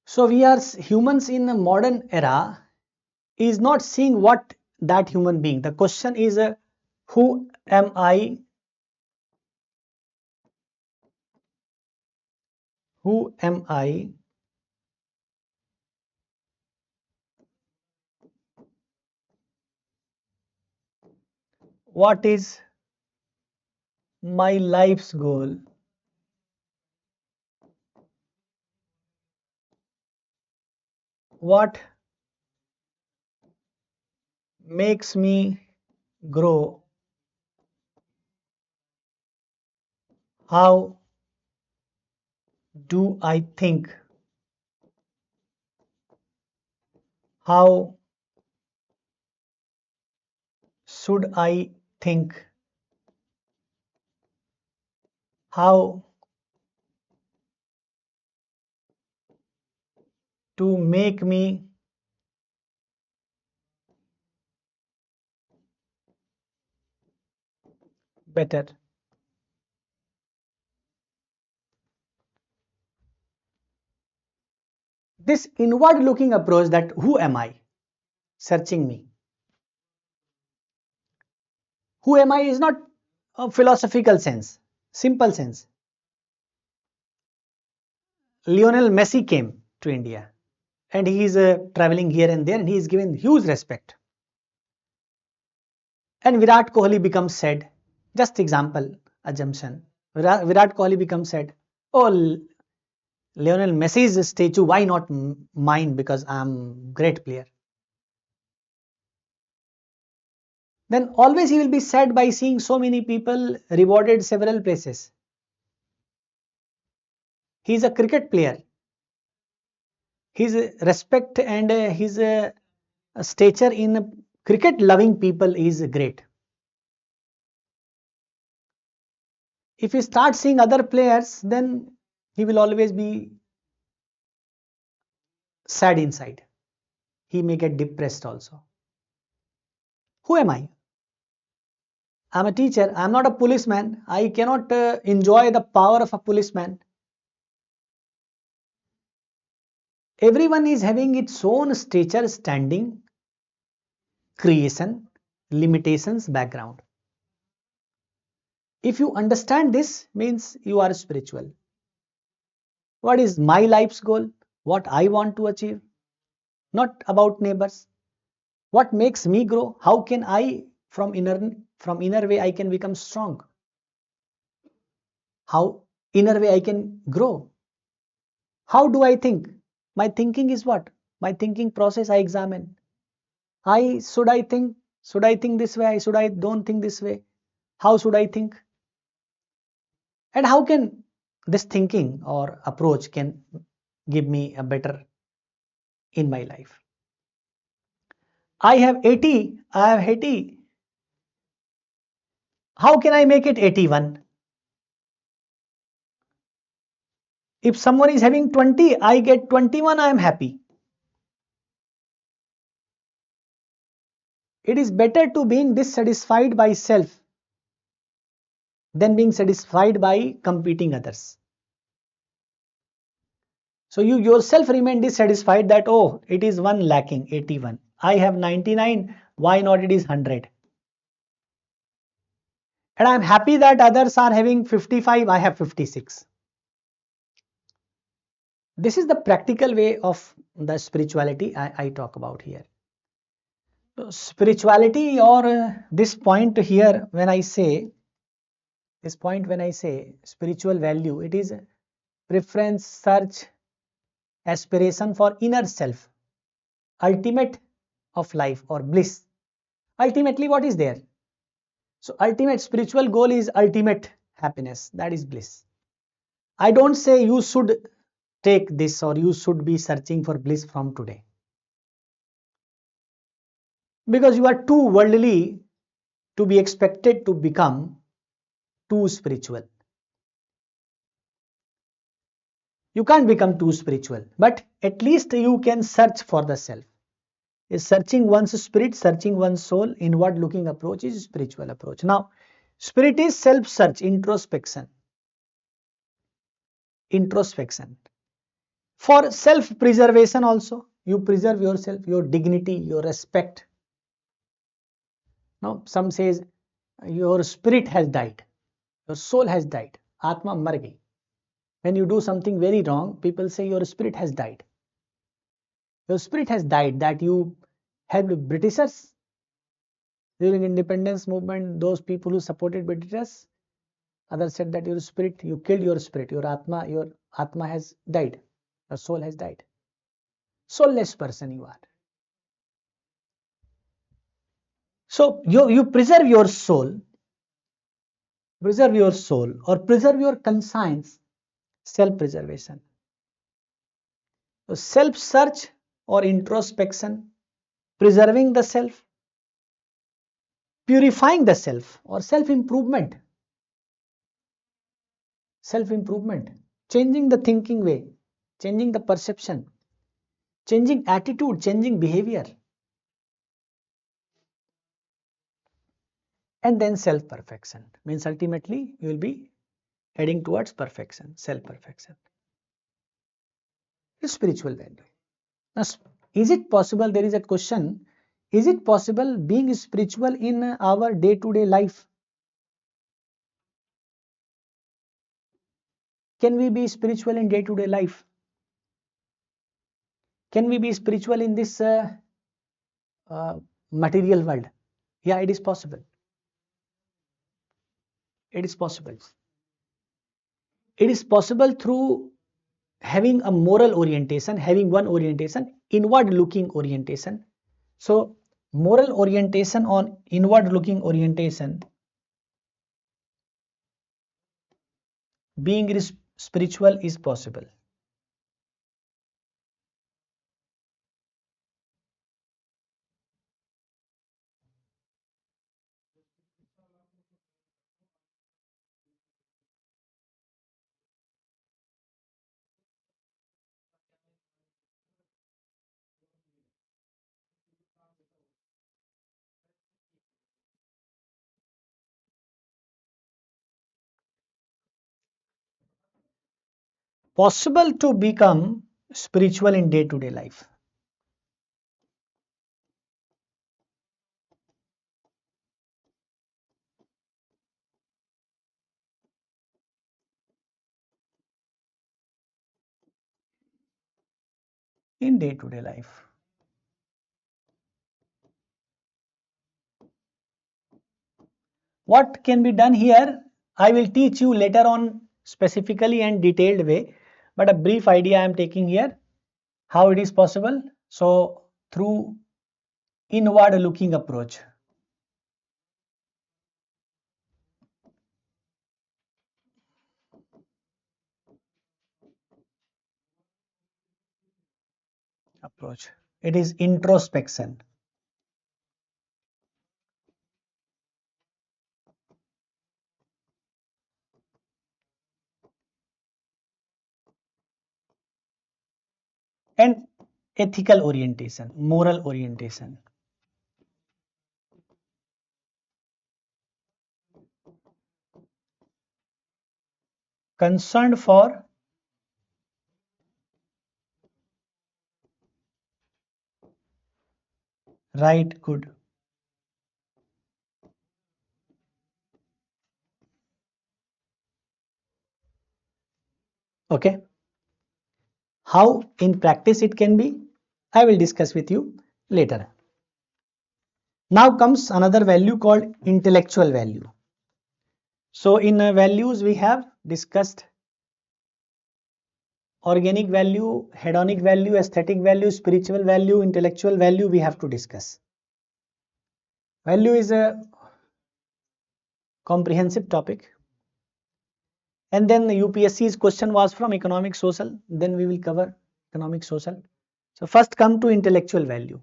So we are humans in a modern era is not seeing what that human being. The question is who am I? Who am I? What is my life's goal? What makes me grow? How do I think? How should I think? How to make me better? This inward looking approach, that who am I? Searching me. Who am I is not a philosophical sense, simple sense. Lionel Messi came to India and he is traveling here and there and he is given huge respect. And Virat Kohli becomes said, just example, assumption, Virat Kohli becomes said, oh, Lionel Messi's statue, why not mine, because I am great player. Then always he will be sad by seeing so many people rewarded several places. He is a cricket player. His respect and his stature in cricket loving people is great. If he starts seeing other players, then he will always be sad inside. He may get depressed also. Who am I? I am a teacher. I am not a policeman. I cannot enjoy the power of a policeman. Everyone is having its own stature, standing, creation, limitations, background. If you understand this, means you are spiritual. What is my life's goal? What I want to achieve? Not about neighbors. What makes me grow? How can I from inner way I can become strong? How inner way I can grow? How do I think? My thinking is what? My thinking process I examine. Should I think? Should I think this way? Should I don't think this way? How should I think? And how can this thinking or approach can give me a better in my life? I have 80. I have 80. How can I make it 81? If someone is having 20, I get 21, I am happy. It is better to being dissatisfied by self than being satisfied by competing others. So you yourself remain dissatisfied that, oh, it is one lacking, 81. I have 99, why not it is 100? And I am happy that others are having 55, I have 56. This is the practical way of the spirituality I talk about here. So spirituality, or this point here when I say, spiritual value, it is preference, search, aspiration for inner self, ultimate of life or bliss. Ultimately, what is there? So ultimate spiritual goal is ultimate happiness, that is bliss. I don't say you should take this or you should be searching for bliss from today, because you are too worldly to be expected to become too spiritual. You can't become too spiritual, but at least you can search for the self. is searching one's spirit, searching one's soul. Inward looking approach is spiritual approach. Now, spirit is self-search, introspection. Introspection. For self-preservation also, you preserve yourself, your dignity, your respect. Now, some says your spirit has died, your soul has died, Atma mar gayi. When you do something very wrong, people say your spirit has died. Your spirit has died, that you helped Britishers during independence movement, those people who supported Britishers. Others said that your spirit, you killed your spirit, your Atma has died, your soul has died. Soulless person you are. So you preserve your soul or preserve your conscience, self-preservation. So self-search or introspection, preserving the self, purifying the self or self-improvement, changing the thinking way, changing the perception, changing attitude, changing behavior. And then self-perfection, means ultimately you will be heading towards perfection, self-perfection. Spiritual value. Now, is it possible, there is a question, is it possible being spiritual in our day-to-day life? Can we be spiritual in day-to-day life? Can we be spiritual in this material world? Yeah, it is possible. It is possible. It is possible through having a moral orientation, having one orientation, inward looking orientation. So, moral orientation on inward looking orientation, being spiritual is possible. Possible to become spiritual in day-to-day life. In day-to-day life. What can be done here? I will teach you later on specifically and detailed way, but a brief idea I am taking here, how it is possible. So, through inward looking approach. It is introspection. And ethical orientation, moral orientation. Concerned for right good. Okay. How in practice it can be, I will discuss with you later. Now comes another value called intellectual value. So in values we have discussed organic value, hedonic value, aesthetic value, spiritual value, intellectual value we have to discuss. Value is a comprehensive topic. And then the UPSC's question was from economic social, then we will cover economic social. So first come to intellectual value.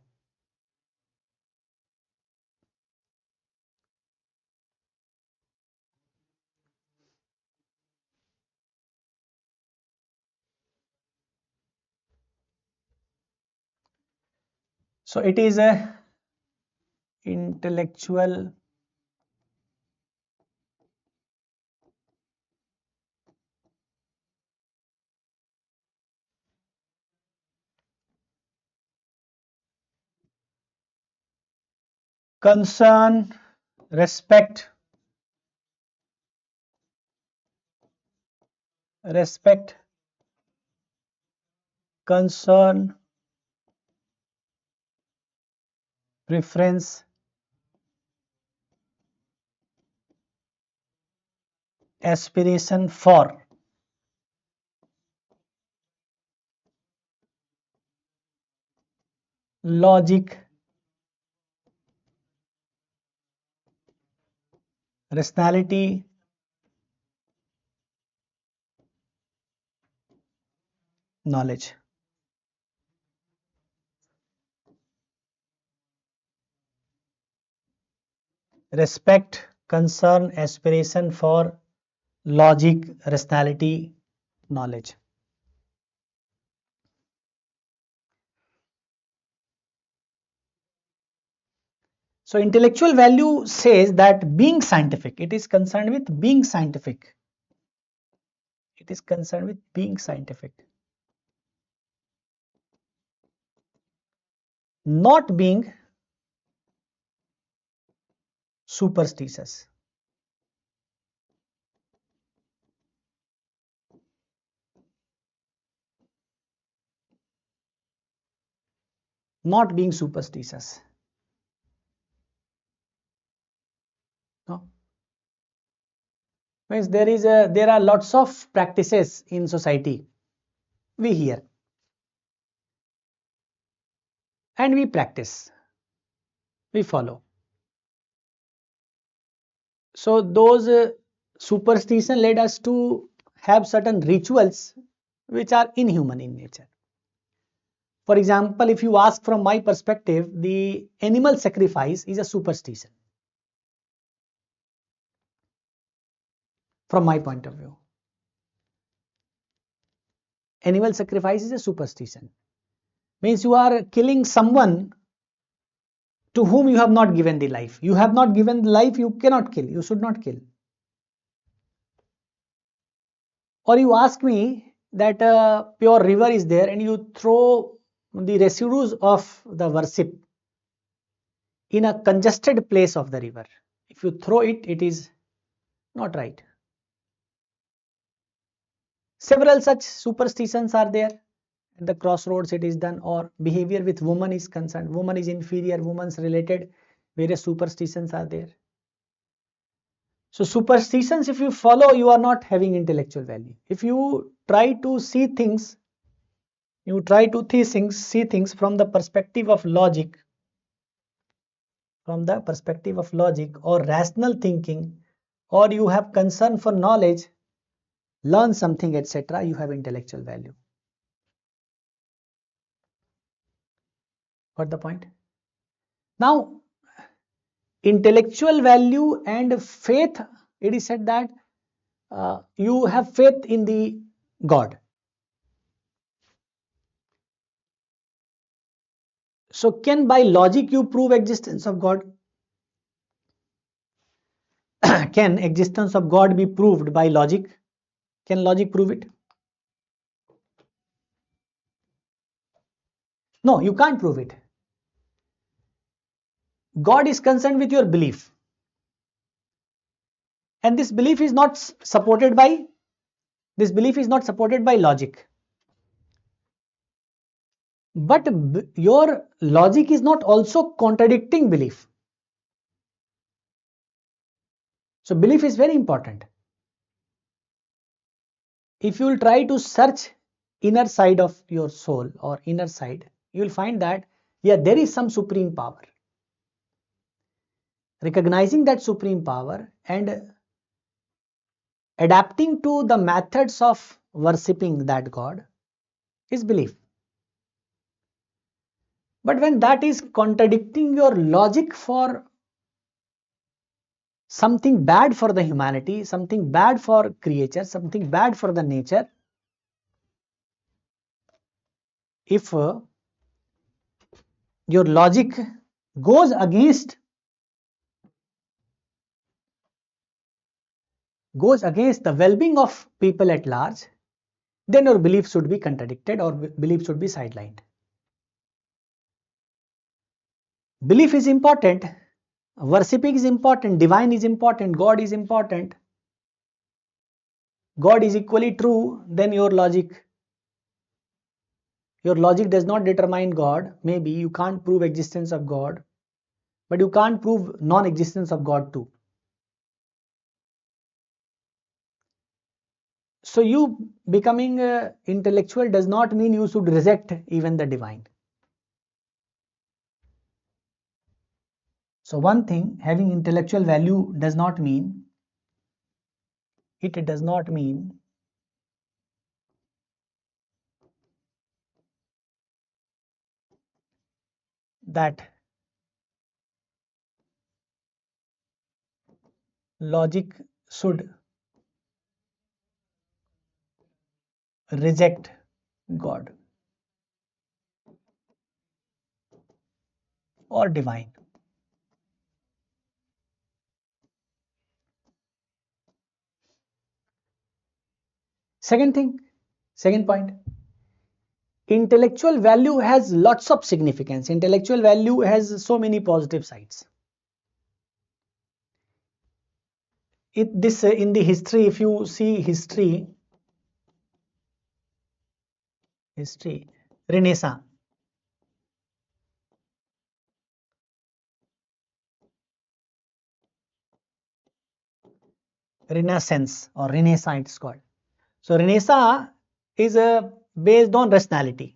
So it is a intellectual concern, respect, concern, preference, aspiration for. Logic, rationality, knowledge. Respect, concern, aspiration for, logic, rationality, knowledge. So intellectual value says that being scientific, it is concerned with being scientific. It is concerned with being scientific. Not being superstitious. Not being superstitious. No. Means there are lots of practices in society we hear and we practice, we follow. So those superstition led us to have certain rituals which are inhuman in nature. For example, if you ask from my perspective, the animal sacrifice is a superstition from my point of view. Animal sacrifice is a superstition. Means you are killing someone to whom you have not given the life. You have not given the life, you cannot kill, you should not kill. Or you ask me that a pure river is there and you throw the residues of the worship in a congested place of the river. If you throw it, it is not right. Several such superstitions are there. At the crossroads it is done, or behavior with woman is concerned. Woman is inferior, woman's related various superstitions are there. So superstitions, if you follow, you are not having intellectual value. If you try to see things, see things from the perspective of logic, or rational thinking, or you have concern for knowledge, learn something, etc., you have intellectual value. Got the point? Now, intellectual value and faith, it is said that you have faith in the God. So can by logic you prove existence of God? Can existence of God be proved by logic? Can logic prove it? No, you can't prove it. God is concerned with your belief. And this belief is not supported by logic. But your logic is not also contradicting belief. So belief is very important. If you will try to search inner side of your soul or inner side, you will find that, yeah, there is some supreme power. Recognizing that supreme power and adapting to the methods of worshipping that God is belief. But when that is contradicting your logic for something bad for the humanity, something bad for creature, something bad for the nature, if your logic goes against the well-being of people at large, then your belief should be contradicted or belief should be sidelined. Belief is important, worshipping is important, divine is important, God is important, God is equally true, then your logic does not determine God. Maybe you can't prove existence of God, but you can't prove non-existence of God too. So you becoming intellectual does not mean you should reject even the divine. So one thing, having intellectual value does not mean that logic should reject God or divine. Second point, intellectual value has lots of significance. Intellectual value has so many positive sides. In the history, if you see history, Renaissance, or Renaissance it's called. So Renaissance is based on rationality.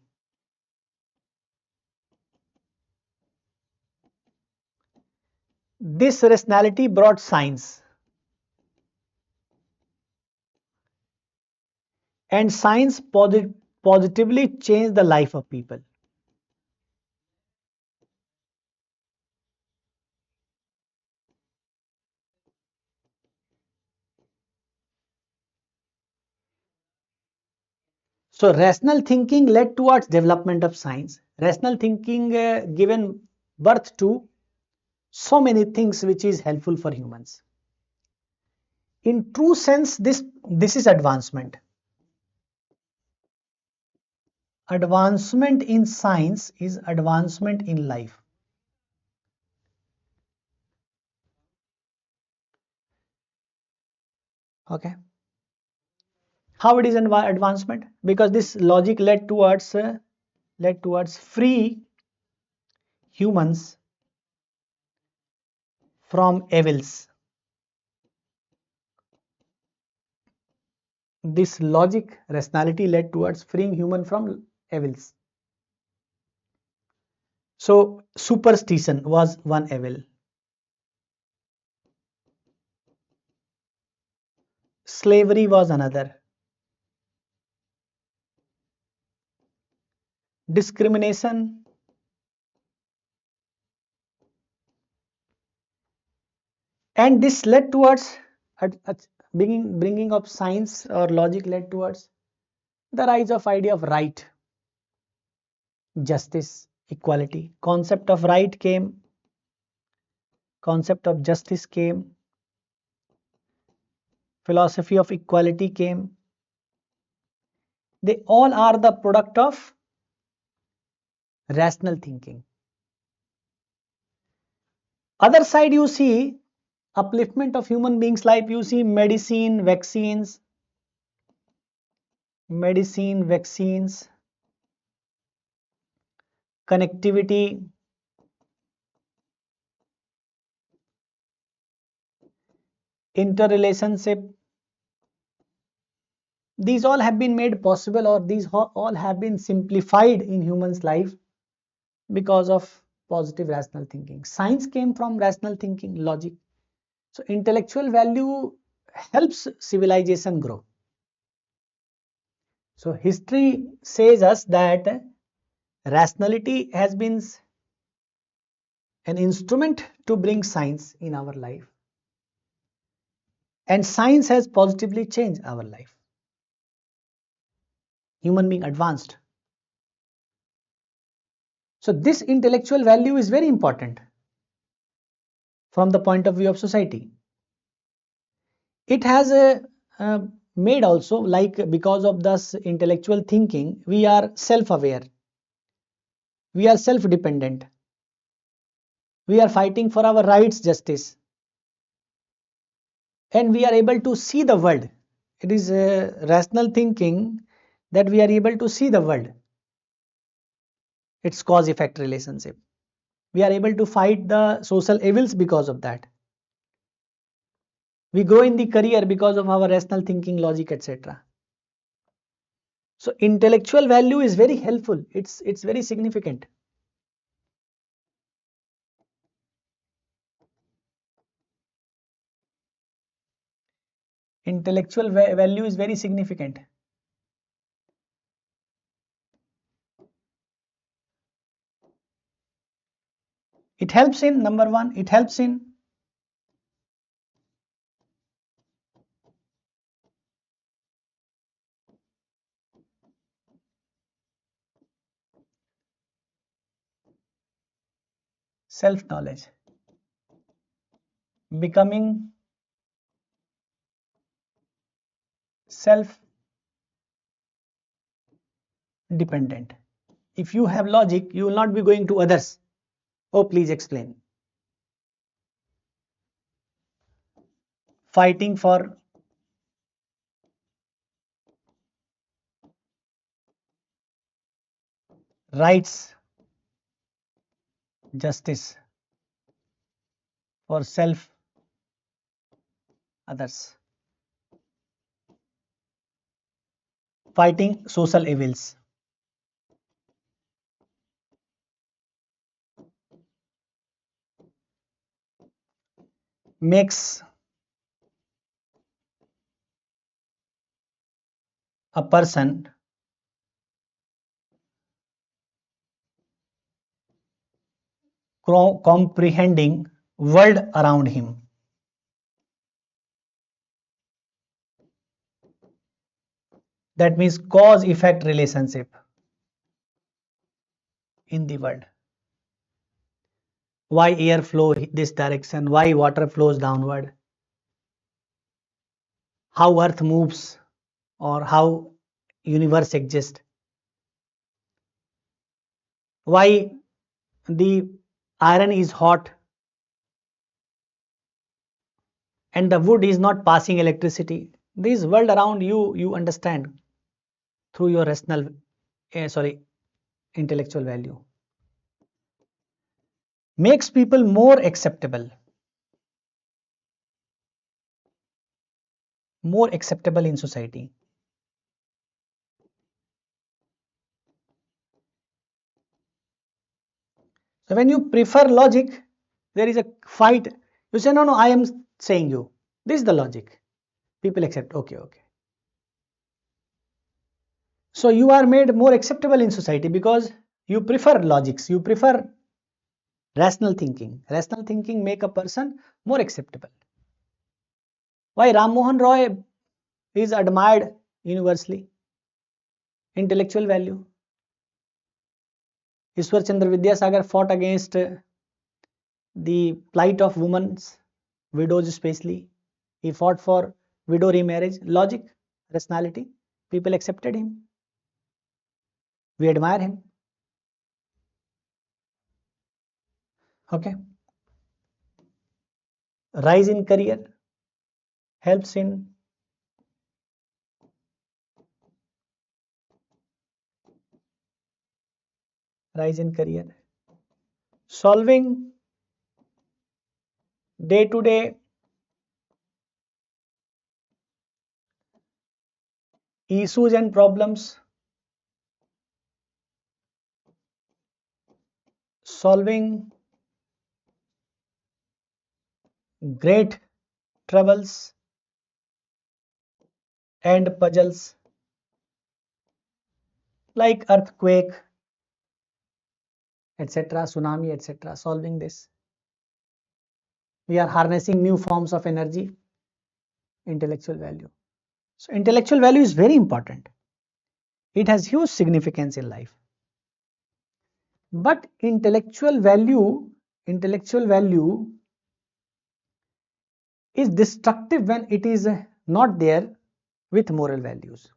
This rationality brought science, and science positively changed the life of people. So rational thinking led towards development of science. Rational thinking given birth to so many things which is helpful for humans. In true sense, this is advancement. Advancement in science is advancement in life. Okay. How it is an advancement? Because this logic led towards free humans from evils. This logic, rationality led towards freeing human from evils. So superstition was one evil. Slavery was another. Discrimination, and this led towards bringing of science or logic led towards the rise of idea of right, justice, equality. Concept of right came, concept of justice came, philosophy of equality came. They all are the product of rational thinking. Other side, you see upliftment of human beings' life. You see medicine, vaccines, connectivity, interrelationship. These all have been made possible, or these all have been simplified in humans' life because of positive rational thinking. Science came from rational thinking, logic. So intellectual value helps civilization grow. So history says us that rationality has been an instrument to bring science in our life, and science has positively changed our life. Human being advanced. So this intellectual value is very important from the point of view of society. It has made also, like, because of this intellectual thinking, we are self-aware, we are self-dependent, we are fighting for our rights, justice, and we are able to see the world. It is rational thinking that we are able to see the world, its cause-effect relationship. We are able to fight the social evils because of that. We grow in the career because of our rational thinking, logic, etc. So intellectual value is very helpful. It's very significant. Intellectual value is very significant. It helps in, number one, it helps in self-knowledge, becoming self-dependent. If you have logic, you will not be going to others. Oh, please explain. Fighting for rights, justice for self, others. Fighting social evils. Makes a person comprehending world around him. That means cause-effect relationship in the world. Why air flow this direction? Why water flows downward? How earth moves, or how universe exists? Why the iron is hot and the wood is not passing electricity? This world around you, you understand through your rational, intellectual value. Makes people more acceptable in society. So when you prefer logic, there is a fight. You say, no, I am saying you. This is the logic. People accept, okay. So you are made more acceptable in society because you prefer logics, you prefer rational thinking. Rational thinking make a person more acceptable. Why Ram Mohan Roy is admired universally? Intellectual value. Ishwar Chandra Vidyasagar fought against the plight of women, widows especially. He fought for widow remarriage. Logic, rationality. People accepted him. We admire him. Okay. Rise in career helps in rise in career. Solving day-to-day issues and problems. Solving great troubles and puzzles like earthquake, etc., tsunami, etc. Solving this. We are harnessing new forms of energy. Intellectual value. So intellectual value is very important. It has huge significance in life. But intellectual value is destructive when it is not there with moral values.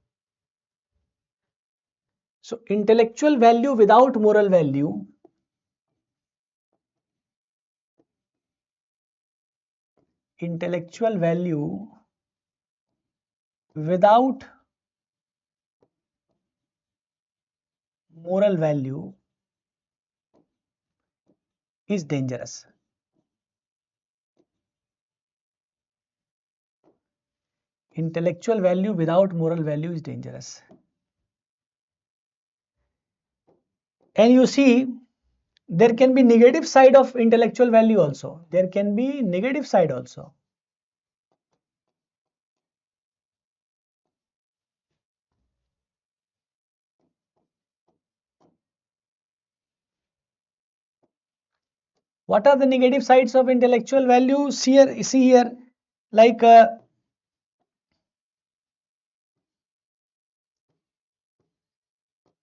So intellectual value without moral value without moral value is dangerous. Intellectual value without moral value is dangerous. And you see, there can be negative side of intellectual value also. There can be negative side also. What are the negative sides of intellectual value? See here, like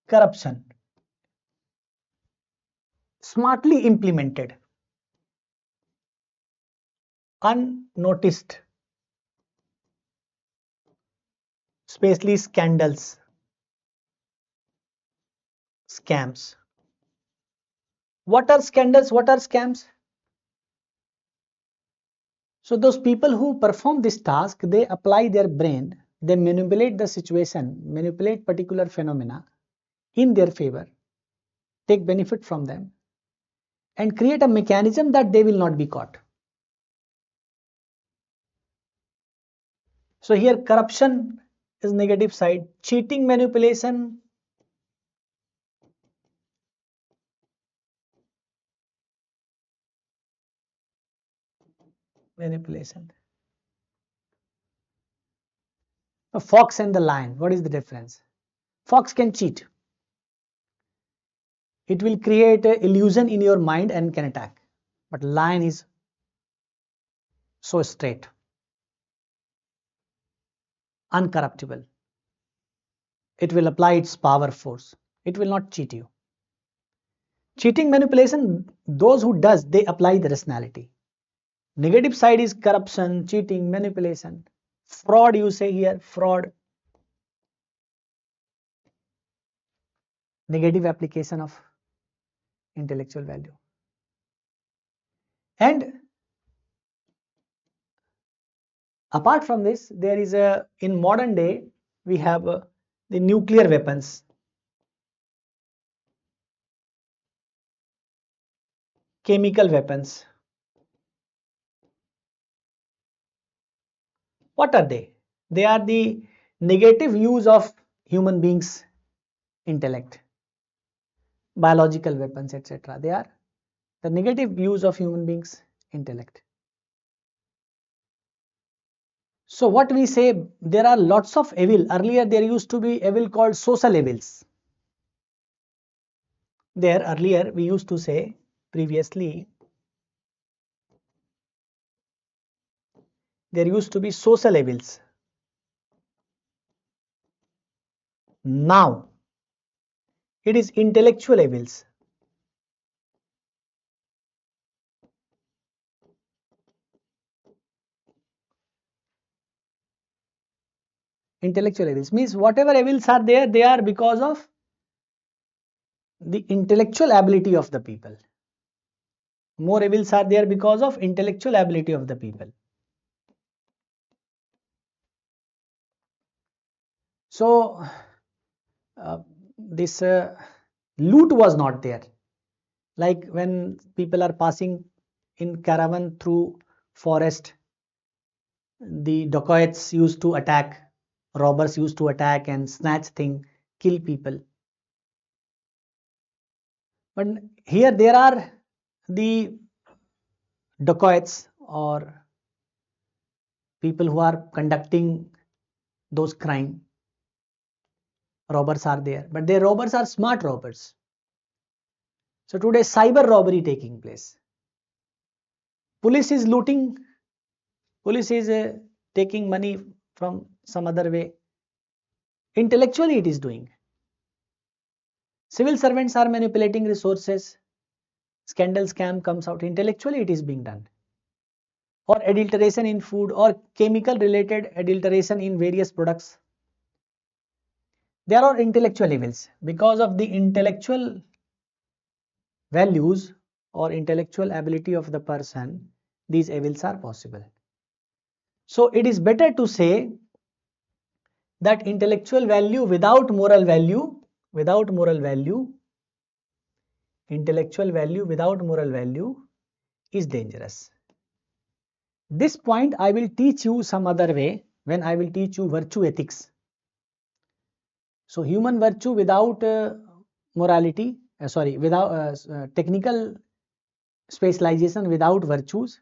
corruption, smartly implemented, unnoticed, especially scandals, scams. What are scandals? What are scams? So those people who perform this task, they apply their brain, they manipulate the situation, manipulate particular phenomena in their favor, take benefit from them, and create a mechanism that they will not be caught. So here corruption is negative side, cheating, manipulation, A fox and the lion, what is the difference? Fox can cheat. It will create an illusion in your mind and can attack. But lion is so straight, uncorruptible. It will apply its power force. It will not cheat you. Cheating, manipulation, those who does, they apply the rationality. Negative side is corruption, cheating, manipulation. Fraud, you say here, fraud. Negative application of intellectual value. And apart from this, there is in modern day, we have the nuclear weapons, chemical weapons. What are they? They are the negative use of human beings' intellect, biological weapons, etc. They are the negative use of human beings' intellect. So what we say, there are lots of evil. Earlier there used to be evil called social evils. There earlier we used to say previously, there used to be social evils. Now it is intellectual evils. Intellectual evils means whatever evils are there, they are because of the intellectual ability of the people. More evils are there because of intellectual ability of the people. So this loot was not there. Like when people are passing in caravan through forest, the dacoits used to attack, robbers used to attack and snatch things, kill people. But here there are the dacoits or people who are conducting those crime. Robbers are there, but their robbers are smart robbers. So today cyber robbery taking place. Police is looting, police is taking money from some other way. Intellectually it is doing. Civil servants are manipulating resources, scandal scam comes out, intellectually it is being done. Or adulteration in food or chemical related adulteration in various products. There are intellectual evils. Because of the intellectual values or intellectual ability of the person, these evils are possible. So it is better to say that intellectual value without moral value, intellectual value without moral value is dangerous. This point I will teach you some other way when I will teach you virtue ethics. So human virtue without morality, without technical specialization without virtues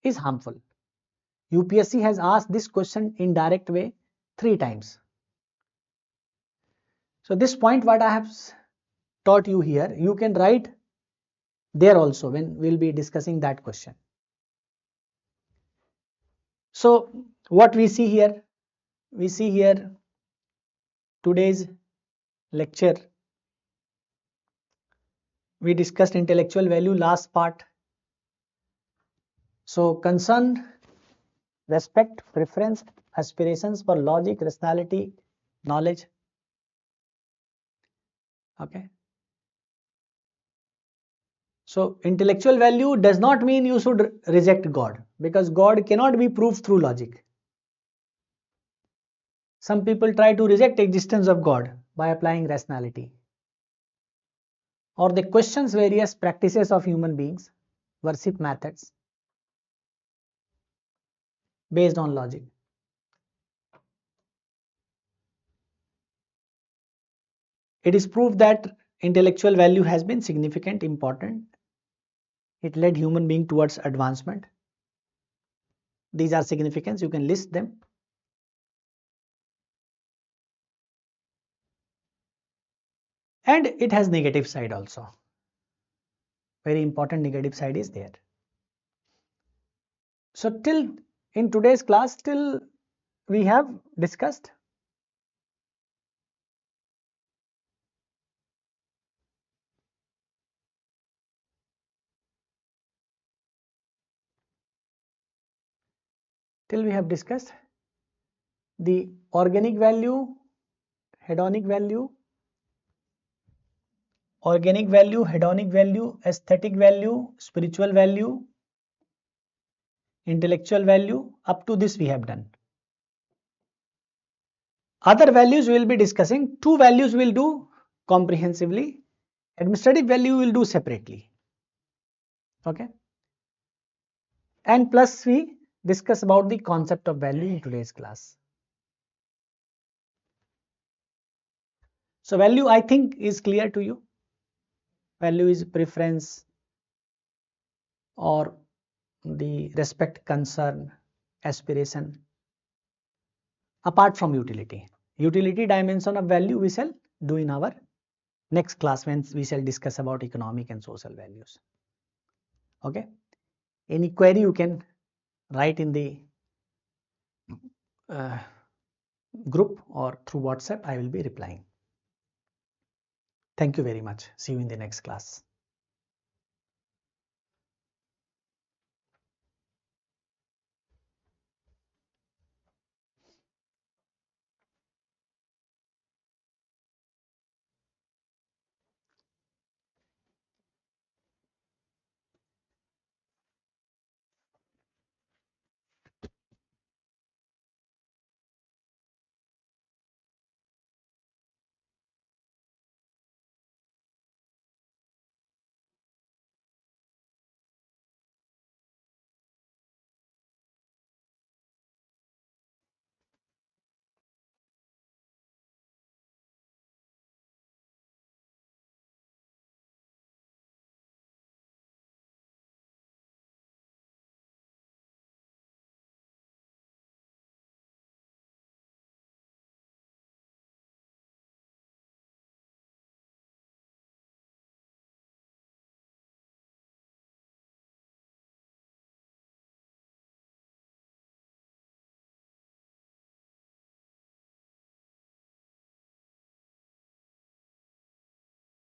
is harmful. UPSC has asked this question in direct way 3 times. So this point what I have taught you here, you can write there also when we will be discussing that question. So what we see here? We see here today's lecture. We discussed intellectual value last part. So concern, respect, preference, aspirations for logic, rationality, knowledge. Okay. So intellectual value does not mean you should reject God, because God cannot be proved through logic. Some people try to reject existence of God by applying rationality, or they question various practices of human beings, worship methods based on logic. It is proved that intellectual value has been significant, important. It led human being towards advancement. These are significance, you can list them. And it has negative side also. Very important negative side is there. So till in today's class, till we have discussed the organic value, hedonic value, aesthetic value, spiritual value, intellectual value. Up to this we have done. Other values we will be discussing. 2 values we will do comprehensively. Administrative value we will do separately. Okay. And plus we discuss about the concept of value in today's class. So value I think is clear to you. Value is preference or the respect, concern, aspiration, apart from utility. Utility dimension of value we shall do in our next class when we shall discuss about economic and social values. Okay. Any query you can write in the group or through WhatsApp. I will be replying. Thank you very much. See you in the next class.